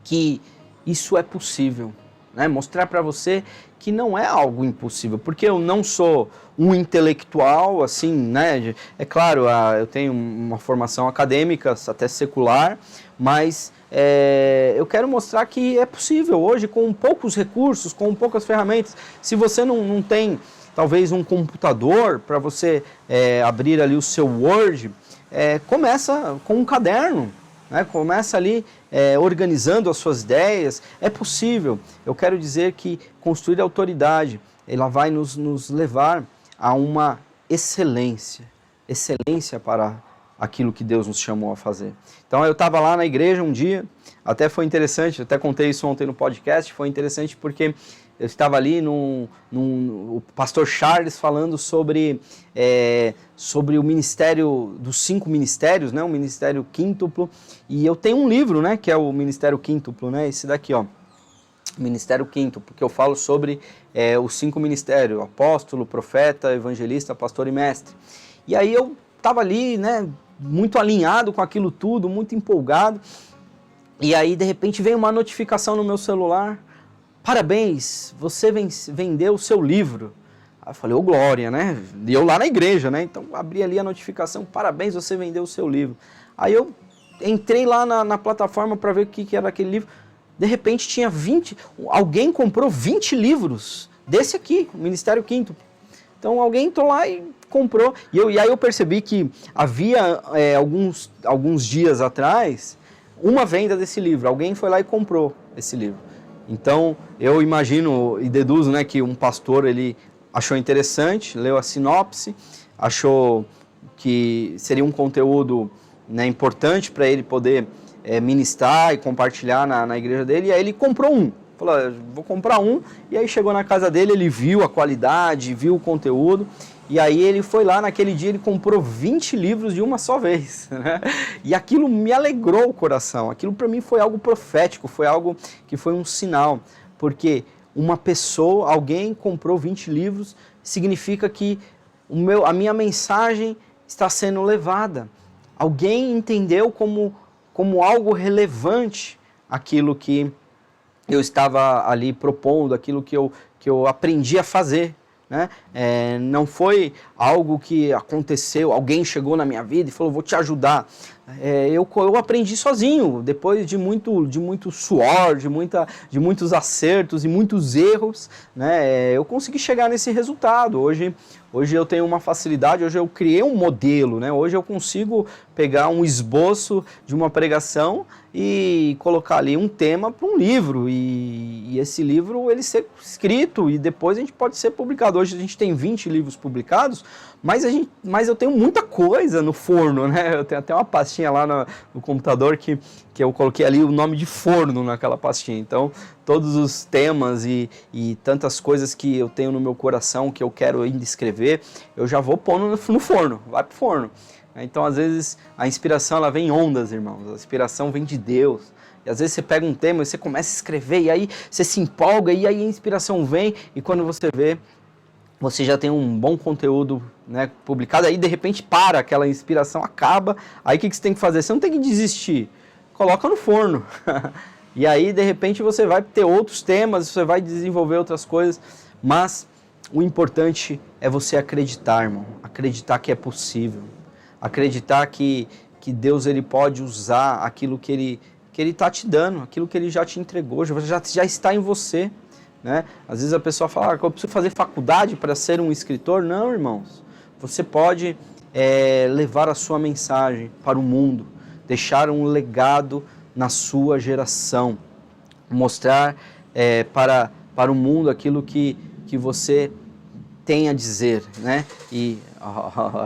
que isso é possível, né? Mostrar para você que não é algo impossível, porque eu não sou um intelectual, assim, né? É claro, eu tenho uma formação acadêmica, até secular, mas eu quero mostrar que é possível hoje, com poucos recursos, com poucas ferramentas. Se você não tem, talvez, um computador para você abrir ali o seu Word, começa com um caderno, né? Começa ali organizando as suas ideias. É possível. Eu quero dizer que construir autoridade, ela vai nos levar a uma excelência para aquilo que Deus nos chamou a fazer. Então eu estava lá na igreja um dia, até foi interessante, até contei isso ontem no podcast, foi interessante porque eu estava ali o pastor Charles falando sobre o ministério dos 5 ministérios, né, o ministério quíntuplo, e eu tenho um livro, né, que é o ministério quíntuplo, né, esse daqui, ó, ministério quíntuplo, que eu falo sobre os 5 ministérios, apóstolo, profeta, evangelista, pastor e mestre. E aí eu estava ali, né, muito alinhado com aquilo tudo, muito empolgado, e aí de repente veio uma notificação no meu celular: parabéns, você vendeu o seu livro. Aí eu falei, ô glória, né? E eu lá na igreja, né? Então abri ali a notificação, parabéns, você vendeu o seu livro. Aí eu entrei lá na plataforma para ver o que era aquele livro. De repente tinha 20, alguém comprou 20 livros desse aqui, o Ministério Quíntuplo. Então alguém entrou lá e comprou. E aí eu percebi que havia alguns dias atrás uma venda desse livro. Alguém foi lá e comprou esse livro. Então, eu imagino e deduzo, né, que um pastor ele achou interessante, leu a sinopse, achou que seria um conteúdo, né, importante para ele poder ministrar e compartilhar na igreja dele, e aí ele comprou um. Falou, vou comprar um, e aí chegou na casa dele, ele viu a qualidade, viu o conteúdo, e aí ele foi lá, naquele dia ele comprou 20 livros de uma só vez, né? E aquilo me alegrou o coração, aquilo para mim foi algo profético, foi algo que foi um sinal, porque uma pessoa, alguém comprou 20 livros, significa que a minha mensagem está sendo levada, alguém entendeu como algo relevante aquilo que eu estava ali propondo, aquilo que eu aprendi a fazer, né? Não foi algo que aconteceu, alguém chegou na minha vida e falou, vou te ajudar. Eu aprendi sozinho, depois de muito suor, de muitos acertos e muitos erros, né? Eu consegui chegar nesse resultado. Hoje eu tenho uma facilidade, hoje eu criei um modelo, né? Hoje eu consigo pegar um esboço de uma pregação e colocar ali um tema para um livro, e esse livro ele ser escrito e depois a gente pode ser publicado. Hoje a gente tem 20 livros publicados, mas eu tenho muita coisa no forno, né? Eu tenho até uma pastinha lá no computador que eu coloquei ali o nome de forno naquela pastinha. Então, todos os temas e tantas coisas que eu tenho no meu coração que eu quero ainda escrever, eu já vou pondo no forno, vai pro forno. Então, às vezes, a inspiração ela vem em ondas, irmãos. A inspiração vem de Deus. E às vezes você pega um tema e você começa a escrever, e aí você se empolga, e aí a inspiração vem, e quando você vê, você já tem um bom conteúdo, né, publicado, aí de repente para, aquela inspiração acaba, aí o que você tem que fazer? Você não tem que desistir, coloca no forno. E aí, de repente, você vai ter outros temas, você vai desenvolver outras coisas, mas o importante é você acreditar, irmão, acreditar que é possível. Acreditar que Deus ele pode usar aquilo que ele está te dando, aquilo que ele já te entregou, já está em você, né? Às vezes a pessoa fala, eu preciso fazer faculdade para ser um escritor. Não, irmãos, você pode levar a sua mensagem para o mundo, deixar um legado na sua geração, mostrar para o mundo aquilo que você tem a dizer, né? E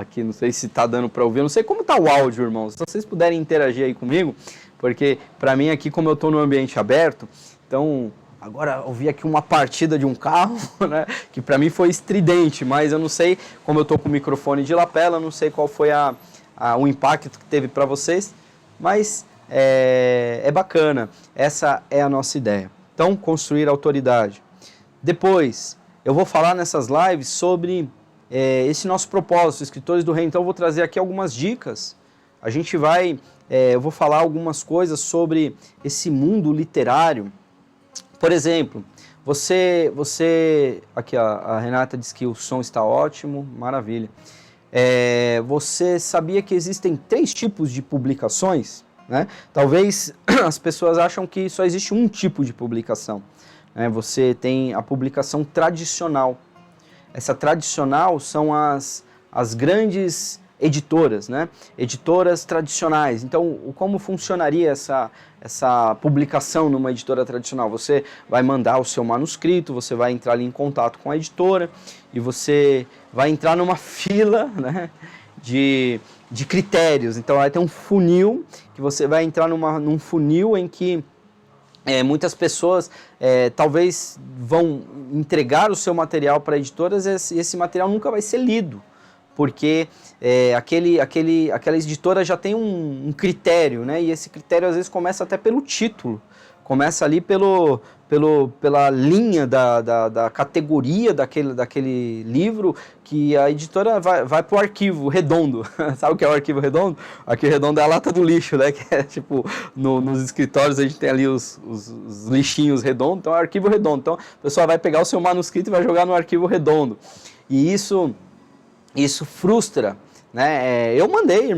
aqui não sei se está dando para ouvir, não sei como está o áudio, irmãos. Se vocês puderem interagir aí comigo, porque para mim aqui, como eu estou no ambiente aberto, então agora eu vi aqui uma partida de um carro, né? Que para mim foi estridente, mas eu não sei, como eu estou com o microfone de lapela, não sei qual foi o impacto que teve para vocês, mas é bacana. Essa é a nossa ideia. Então, construir autoridade. Depois, eu vou falar nessas lives sobre esse nosso propósito, Escritores do Reino. Então eu vou trazer aqui algumas dicas. A gente vai, eu vou falar algumas coisas sobre esse mundo literário. Por exemplo, aqui a Renata diz que o som está ótimo, maravilha. Você sabia que existem 3 tipos de publicações, né? Talvez as pessoas acham que só existe um tipo de publicação. Você tem a publicação tradicional. Essa tradicional são as grandes editoras, né? Editoras tradicionais. Então, como funcionaria essa publicação numa editora tradicional? Você vai mandar o seu manuscrito, você vai entrar ali em contato com a editora e você vai entrar numa fila, né, de critérios. Então, vai ter um funil, que você vai entrar num funil em que muitas pessoas talvez vão entregar o seu material para editoras e esse material nunca vai ser lido, porque aquela editora já tem um critério, né? E esse critério às vezes começa até pelo título, começa ali pela linha da categoria daquele livro, que a editora vai para o arquivo redondo. Sabe o que é o arquivo redondo? O arquivo redondo é a lata do lixo, né? Que é tipo, nos escritórios a gente tem ali os lixinhos redondos, então é o arquivo redondo. Então a pessoa vai pegar o seu manuscrito e vai jogar no arquivo redondo. E isso frustra, né? Eu mandei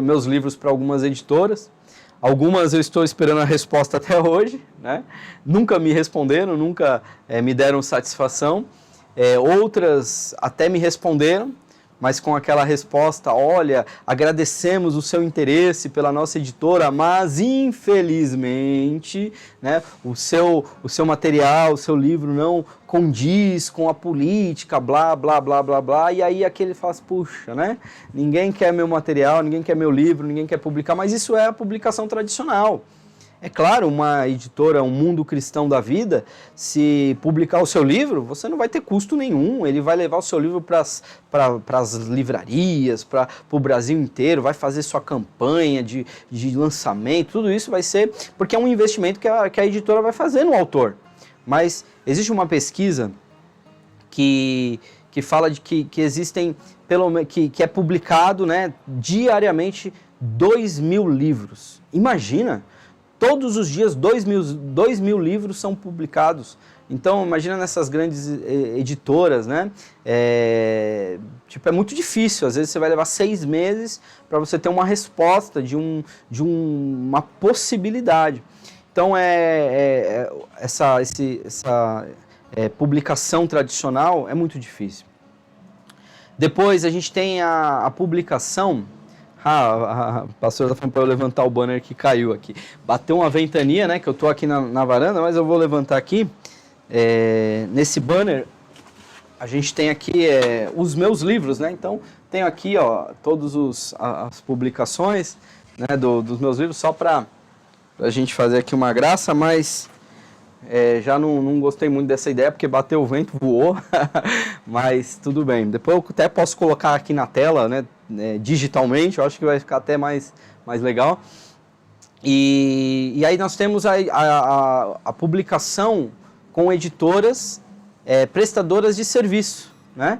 meus livros para algumas editoras. Algumas eu estou esperando a resposta até hoje, né? Nunca me responderam, nunca me deram satisfação. Outras até me responderam, mas com aquela resposta: olha, agradecemos o seu interesse pela nossa editora, mas infelizmente, né, o seu material, o seu livro não condiz com a política, blá, blá, blá, blá, blá. E aí aquele faz, puxa, né? Ninguém quer meu material, ninguém quer meu livro, ninguém quer publicar, mas isso é a publicação tradicional. É claro, uma editora, um Mundo Cristão da Vida, se publicar o seu livro, você não vai ter custo nenhum. Ele vai levar o seu livro para as livrarias, para o Brasil inteiro, vai fazer sua campanha de lançamento, tudo isso vai ser, porque é um investimento que a editora vai fazer no autor. Mas existe uma pesquisa que fala de que existem, que é publicado, né, diariamente 2.000 livros. Imagina! Todos os dias 2.000 livros são publicados. Então, imagina nessas grandes editoras, né? É muito difícil. Às vezes você vai levar 6 meses para você ter uma resposta de uma possibilidade. Então, essa publicação tradicional é muito difícil. Depois a gente tem a publicação. A pastora está falando para eu levantar o banner que caiu aqui. Bateu uma ventania, né? Que eu estou aqui na varanda, mas eu vou levantar aqui. Nesse banner, a gente tem aqui os meus livros, né? Então, tenho aqui, ó, todas as publicações, né, dos meus livros, só para a gente fazer aqui uma graça, mas já não gostei muito dessa ideia, porque bateu o vento, voou, mas tudo bem. Depois eu até posso colocar aqui na tela, né? Digitalmente, eu acho que vai ficar até mais legal. E aí nós temos a publicação com editoras prestadoras de serviço, né?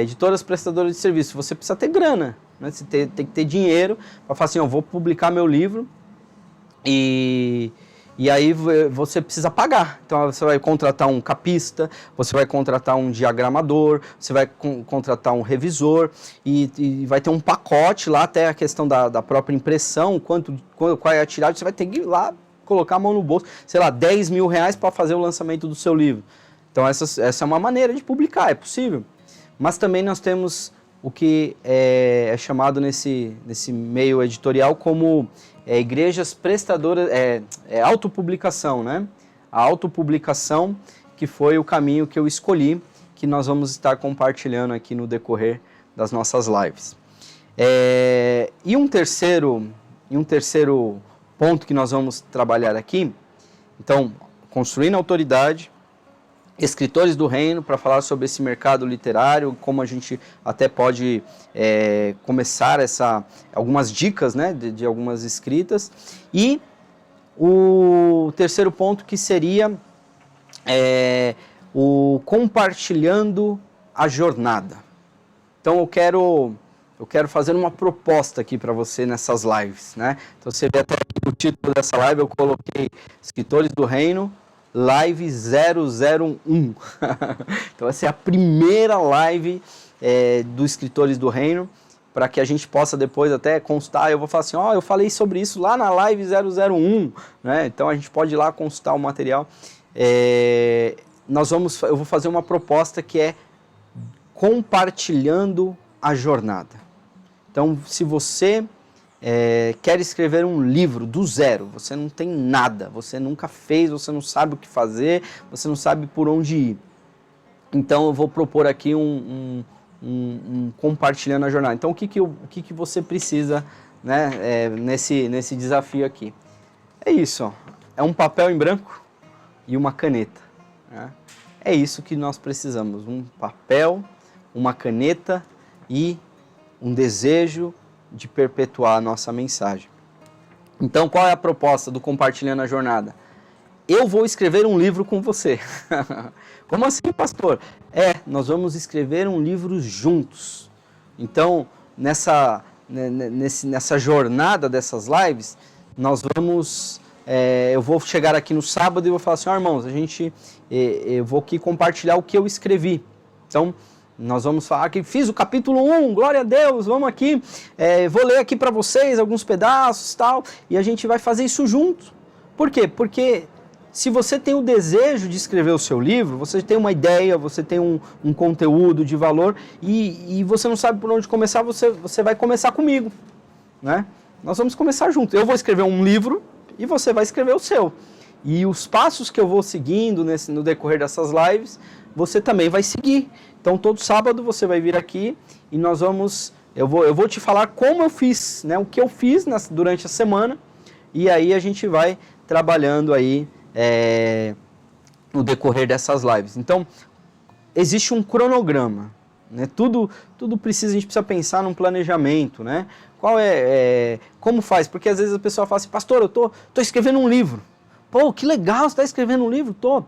Editoras prestadoras de serviço. Você precisa ter grana, né? Você tem que ter dinheiro para falar assim, eu vou publicar meu livro e aí você precisa pagar. Então você vai contratar um capista, você vai contratar um diagramador, você vai contratar um revisor e vai ter um pacote lá, até a questão da própria impressão, qual é a tiragem, você vai ter que ir lá colocar a mão no bolso, sei lá, 10 mil reais para fazer o lançamento do seu livro. Então essa é uma maneira de publicar, é possível. Mas também nós temos o que é chamado nesse meio editorial como igrejas prestadoras, autopublicação, né? A autopublicação, que foi o caminho que eu escolhi, que nós vamos estar compartilhando aqui no decorrer das nossas lives. E um terceiro ponto que nós vamos trabalhar aqui, então, construindo autoridade, escritores do reino, para falar sobre esse mercado literário, como a gente até pode começar algumas dicas, né, de algumas escritas. E o terceiro ponto, que seria o compartilhando a jornada. Então eu quero fazer uma proposta aqui para você nessas lives, né? Então você vê até o título dessa live, eu coloquei Escritores do Reino, Live 001. Então essa é a primeira live do Escritores do Reino, para que a gente possa depois até constar. Eu vou falar assim, eu falei sobre isso lá na live 001, né? Então a gente pode ir lá consultar o material. Eu vou fazer uma proposta que é compartilhando a jornada. Então, se você quer escrever um livro do zero, você não tem nada, você nunca fez, você não sabe o que fazer, você não sabe por onde ir. Então eu vou propor aqui um compartilhando a jornada. Então o que você precisa, né, nesse desafio aqui? É isso, ó. É um papel em branco e uma caneta, né? É isso que nós precisamos, um papel, uma caneta e um desejo de perpetuar a nossa mensagem. Então, qual é a proposta do Compartilhando a Jornada? Eu vou escrever um livro com você. Como assim, pastor? Nós vamos escrever um livro juntos. Então, nessa jornada dessas lives, nós vamos... eu vou chegar aqui no sábado e vou falar assim, irmãos, eu vou aqui compartilhar o que eu escrevi. Então, nós vamos falar que fiz o capítulo 1, glória a Deus, vamos aqui, vou ler aqui para vocês alguns pedaços e tal, e a gente vai fazer isso junto. Por quê? Porque se você tem o desejo de escrever o seu livro, você tem uma ideia, você tem um conteúdo de valor, e você não sabe por onde começar, você vai começar comigo, né? Nós vamos começar junto. Eu vou escrever um livro e você vai escrever o seu. E os passos que eu vou seguindo no decorrer dessas lives, você também vai seguir. Então, todo sábado você vai vir aqui e eu vou te falar como eu fiz, né? O que eu fiz durante a semana, e aí a gente vai trabalhando aí no decorrer dessas lives. Então, existe um cronograma, né? Tudo a gente precisa pensar num planejamento, né? Como faz? Porque às vezes a pessoa fala assim, pastor, eu tô escrevendo um livro. Pô, que legal, você está escrevendo um livro? Tô.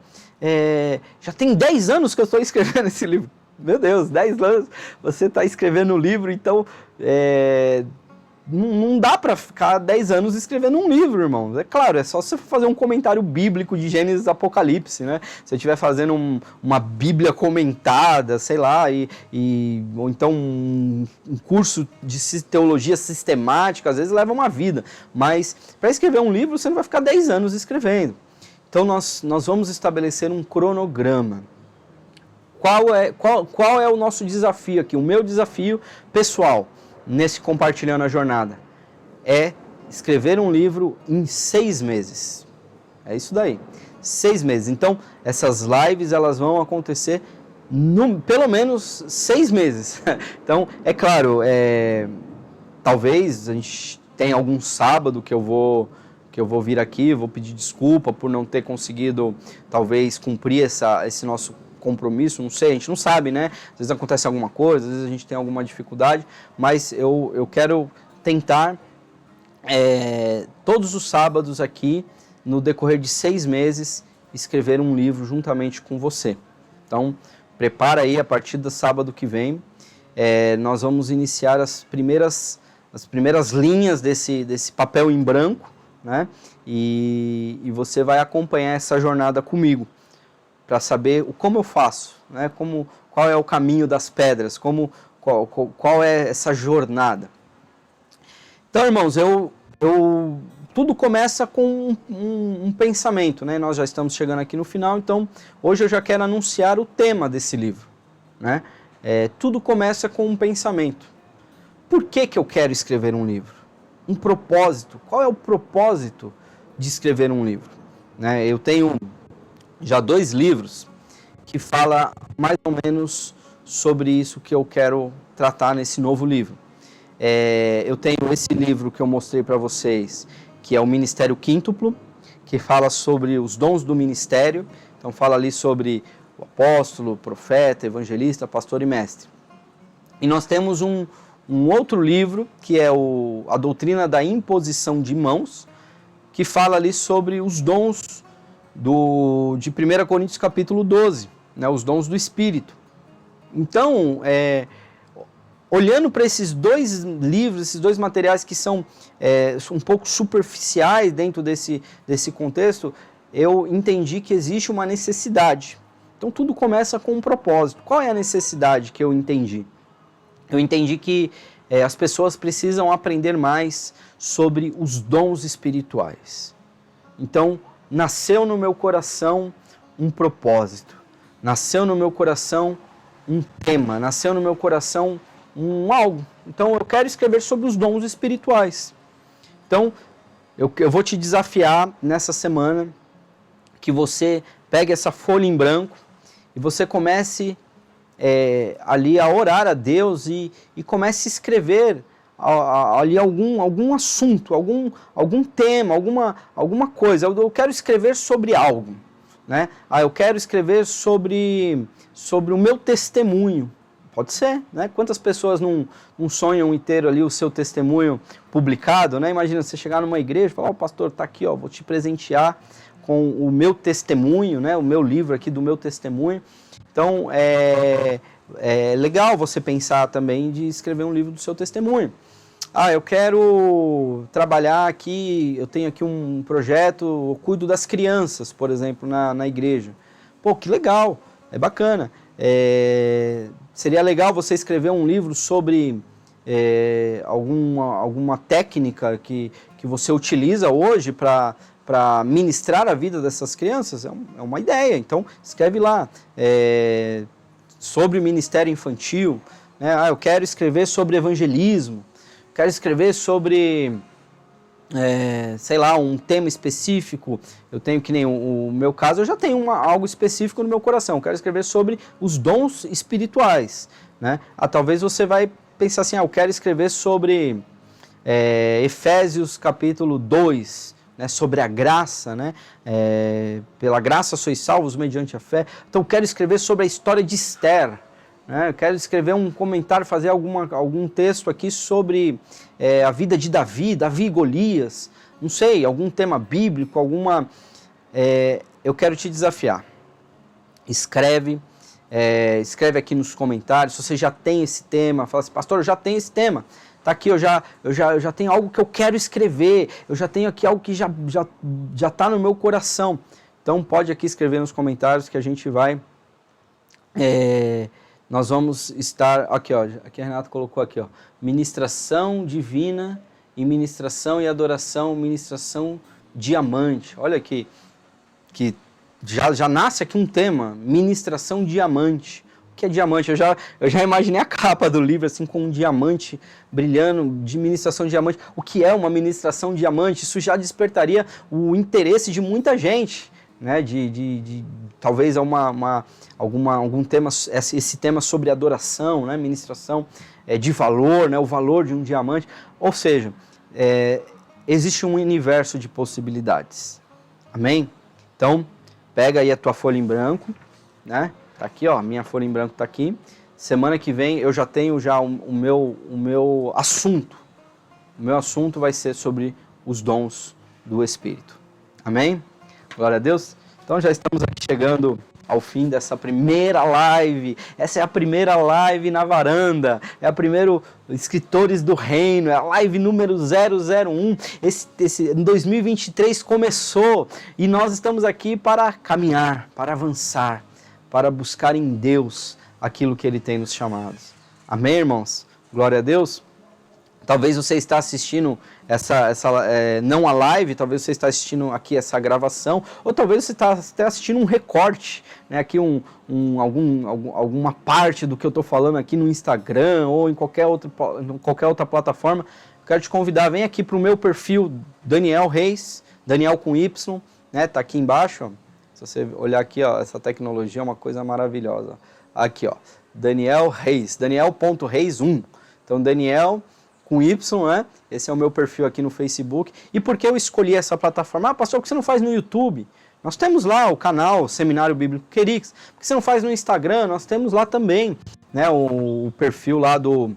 Já tem 10 anos que eu estou escrevendo esse livro. Meu Deus, 10 anos você está escrevendo um livro, então não dá para ficar 10 anos escrevendo um livro, irmãos. É claro, é só você fazer um comentário bíblico de Gênesis e Apocalipse, né? Se você estiver fazendo uma Bíblia comentada, sei lá, ou então um curso de teologia sistemática, às vezes leva uma vida. Mas para escrever um livro, você não vai ficar 10 anos escrevendo. Então nós vamos estabelecer um cronograma. Qual é o nosso desafio aqui? O meu desafio pessoal nesse Compartilhando a Jornada é escrever um livro em 6 meses. É isso daí, 6 meses. Então, essas lives elas vão acontecer pelo menos 6 meses. Então, é claro, talvez a gente tenha algum sábado que eu vou vir aqui, vou pedir desculpa por não ter conseguido, talvez, cumprir esse nosso compromisso, não sei, a gente não sabe, né? Às vezes acontece alguma coisa, às vezes a gente tem alguma dificuldade, mas eu quero tentar todos os sábados aqui, no decorrer de 6 meses, escrever um livro juntamente com você. Então, prepara aí, a partir do sábado que vem, nós vamos iniciar as primeiras linhas desse papel em branco, né? E você vai acompanhar essa jornada comigo, para saber como eu faço, né? Qual é o caminho das pedras, qual é essa jornada. Então, irmãos, tudo começa com um pensamento, né? Nós já estamos chegando aqui no final, então hoje eu já quero anunciar o tema desse livro, né? Tudo começa com um pensamento. Por que eu quero escrever um livro? Um propósito. Qual é o propósito de escrever um livro? Né? Eu tenho já 2 livros que falam mais ou menos sobre isso que eu quero tratar nesse novo livro. Eu tenho esse livro que eu mostrei para vocês, que é o Ministério Quíntuplo, que fala sobre os dons do ministério. Então fala ali sobre o apóstolo, profeta, evangelista, pastor e mestre. E nós temos um outro livro, que é a Doutrina da Imposição de Mãos, que fala ali sobre os dons de 1 Coríntios capítulo 12, né, os dons do Espírito. Então, olhando para esses 2 livros, esses 2 materiais que são um pouco superficiais dentro desse contexto, eu entendi que existe uma necessidade. Então, tudo começa com um propósito. Qual é a necessidade que eu entendi? Eu entendi que as pessoas precisam aprender mais sobre os dons espirituais. Então, nasceu no meu coração um propósito, nasceu no meu coração um tema, nasceu no meu coração algo. Então eu quero escrever sobre os dons espirituais. Então eu vou te desafiar nessa semana que você pegue essa folha em branco e você comece ali a orar a Deus e comece a escrever ali algum assunto, algum tema, alguma coisa. Eu quero escrever sobre algo, né? Eu quero escrever sobre o meu testemunho. Pode ser, né? Quantas pessoas não sonham em ter ali o seu testemunho publicado, né? Imagina você chegar numa igreja e falar: pastor, tá aqui, vou te presentear com o meu testemunho, né? O meu livro aqui do meu testemunho. Então, é legal você pensar também de escrever um livro do seu testemunho. Eu quero trabalhar aqui, eu tenho aqui um projeto, eu cuido das crianças, por exemplo, na igreja. Pô, que legal, é bacana. Seria legal você escrever um livro sobre alguma técnica que você utiliza hoje para ministrar a vida dessas crianças. É uma ideia, então escreve lá. Sobre o ministério infantil, né? Eu quero escrever sobre evangelismo. Quero escrever sobre, sei lá, um tema específico. Eu tenho, que nem o meu caso, eu já tenho algo específico no meu coração. Eu quero escrever sobre os dons espirituais, né? Talvez você vai pensar assim: eu quero escrever sobre Efésios capítulo 2, né, sobre a graça, né? Pela graça sois salvos mediante a fé. Então eu quero escrever sobre a história de Esther. Eu quero escrever um comentário, fazer algum texto aqui sobre a vida de Davi e Golias, não sei, algum tema bíblico, eu quero te desafiar. Escreve aqui nos comentários, se você já tem esse tema, fala assim: pastor, eu já tenho esse tema. Tá aqui, eu já tenho algo que eu quero escrever, eu já tenho aqui algo que já está no meu coração. Então pode aqui escrever nos comentários que a gente vai... nós vamos estar... Aqui, ó, aqui a Renata colocou aqui, ó, ministração divina e ministração e adoração, ministração diamante. Olha aqui, que já nasce aqui um tema, ministração diamante. Que é diamante, eu já imaginei a capa do livro assim com um diamante brilhando, de ministração diamante. O que é uma ministração diamante? Isso já despertaria o interesse de muita gente, né? Talvez algum tema, esse tema sobre adoração, né? Ministração de valor, né? O valor de um diamante. Ou seja, existe um universo de possibilidades. Amém? Então, pega aí a tua folha em branco, né? Tá aqui, ó, minha folha em branco tá aqui. Semana que vem eu já tenho o meu assunto. O meu assunto vai ser sobre os dons do Espírito. Amém? Glória a Deus. Então já estamos aqui chegando ao fim dessa primeira live. Essa é a primeira live na varanda. É a primeira Escritores do Reino. É a live número 001. Em 2023 começou e nós estamos aqui para caminhar, para avançar, para buscar em Deus aquilo que Ele tem nos chamados. Amém, irmãos? Glória a Deus. Talvez você está assistindo não a live, talvez você está assistindo aqui essa gravação, ou talvez você está até assistindo um recorte, né? Aqui alguma parte do que eu estou falando aqui no Instagram ou em qualquer outra plataforma. Quero te convidar, vem aqui para o meu perfil Daniel Reis, Daniel com Y, né? Tá aqui embaixo, ó. Se você olhar aqui, ó, essa tecnologia é uma coisa maravilhosa. Aqui, ó, Daniel Reis, Daniel.reis1. Então, Daniel com Y, né? Esse é o meu perfil aqui no Facebook. E por que eu escolhi essa plataforma? Ah, pastor, por que você não faz no YouTube? Nós temos lá o canal Seminário Bíblico Querix. Por que você não faz no Instagram? Nós temos lá também, né, o perfil lá do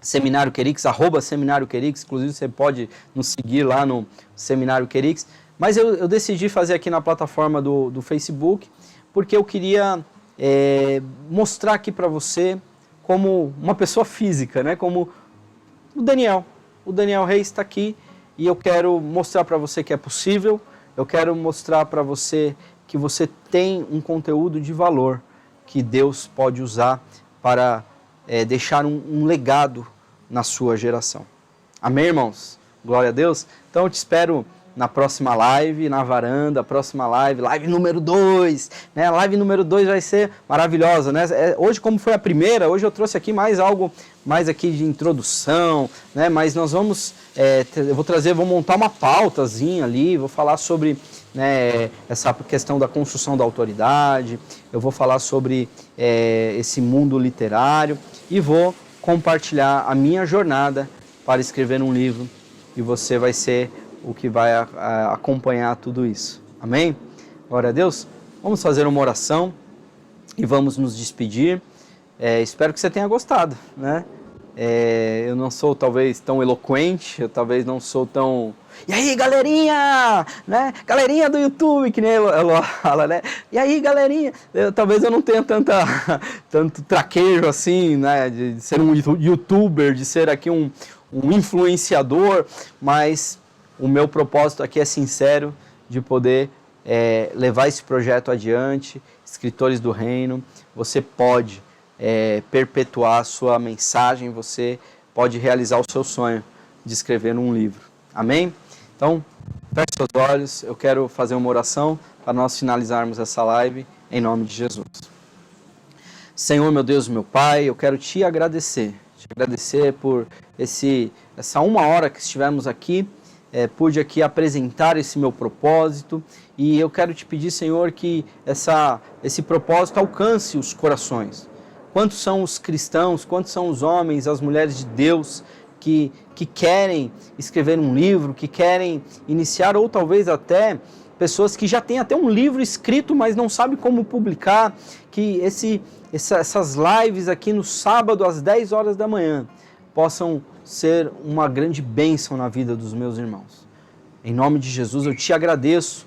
Seminário Querix, @Seminário Querix. Inclusive, você pode nos seguir lá no Seminário Querix. Mas eu decidi fazer aqui na plataforma do Facebook, porque eu queria mostrar aqui para você como uma pessoa física, né? Como o Daniel Reis está aqui e eu quero mostrar para você que é possível, eu quero mostrar para você que você tem um conteúdo de valor que Deus pode usar para deixar um legado na sua geração. Amém, irmãos? Glória a Deus. Então eu te espero na próxima live, na varanda, próxima live número 2, né? A live número 2 vai ser maravilhosa, né? Hoje, como foi a primeira, hoje eu trouxe aqui mais aqui de introdução, né? Mas nós vamos, vou montar uma pautazinha ali, vou falar sobre, né, essa questão da construção da autoridade, eu vou falar sobre esse mundo literário e vou compartilhar a minha jornada para escrever um livro e você vai ser o que vai acompanhar tudo isso. Amém? Glória a Deus. Vamos fazer uma oração e vamos nos despedir. Espero que você tenha gostado, né? Eu não sou talvez tão eloquente, eu talvez não sou tão... E aí, galerinha! Né? Galerinha do YouTube, que nem ela fala, né? E aí, galerinha? Talvez eu não tenha tanto traquejo assim, né? De ser um youtuber, de ser aqui um influenciador, mas o meu propósito aqui é sincero, de poder levar esse projeto adiante. Escritores do Reino, você pode perpetuar a sua mensagem, você pode realizar o seu sonho de escrever um livro. Amém? Então, feche seus olhos, eu quero fazer uma oração para nós finalizarmos essa live, em nome de Jesus. Senhor, meu Deus, meu Pai, eu quero te agradecer por essa 1 hora que estivemos aqui, pude aqui apresentar esse meu propósito e eu quero te pedir, Senhor, que esse propósito alcance os corações. Quantos são os cristãos, quantos são os homens, as mulheres de Deus que querem escrever um livro, que querem iniciar, ou talvez até pessoas que já têm até um livro escrito, mas não sabem como publicar, que essas lives aqui no sábado às 10 horas da manhã possam ser uma grande bênção na vida dos meus irmãos. Em nome de Jesus eu te agradeço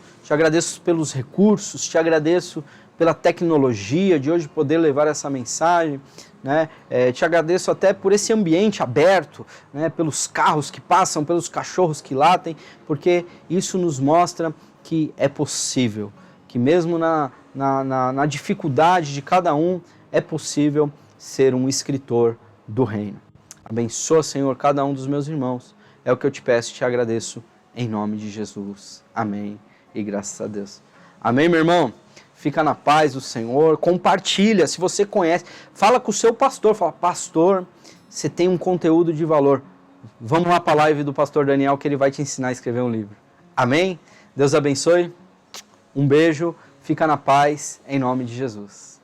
pelos recursos, te agradeço pela tecnologia de hoje poder levar essa mensagem, né? Te agradeço até por esse ambiente aberto, né? Pelos carros que passam, pelos cachorros que latem, porque isso nos mostra que é possível, que mesmo na dificuldade de cada um, é possível ser um escritor do reino. Abençoa, Senhor, cada um dos meus irmãos. É o que eu te peço e te agradeço em nome de Jesus. Amém. E graças a Deus. Amém, meu irmão? Fica na paz do Senhor. Compartilha, se você conhece. Fala com o seu pastor. Fala, pastor, você tem um conteúdo de valor. Vamos lá para a live do pastor Daniel que ele vai te ensinar a escrever um livro. Amém? Deus abençoe. Um beijo. Fica na paz em nome de Jesus.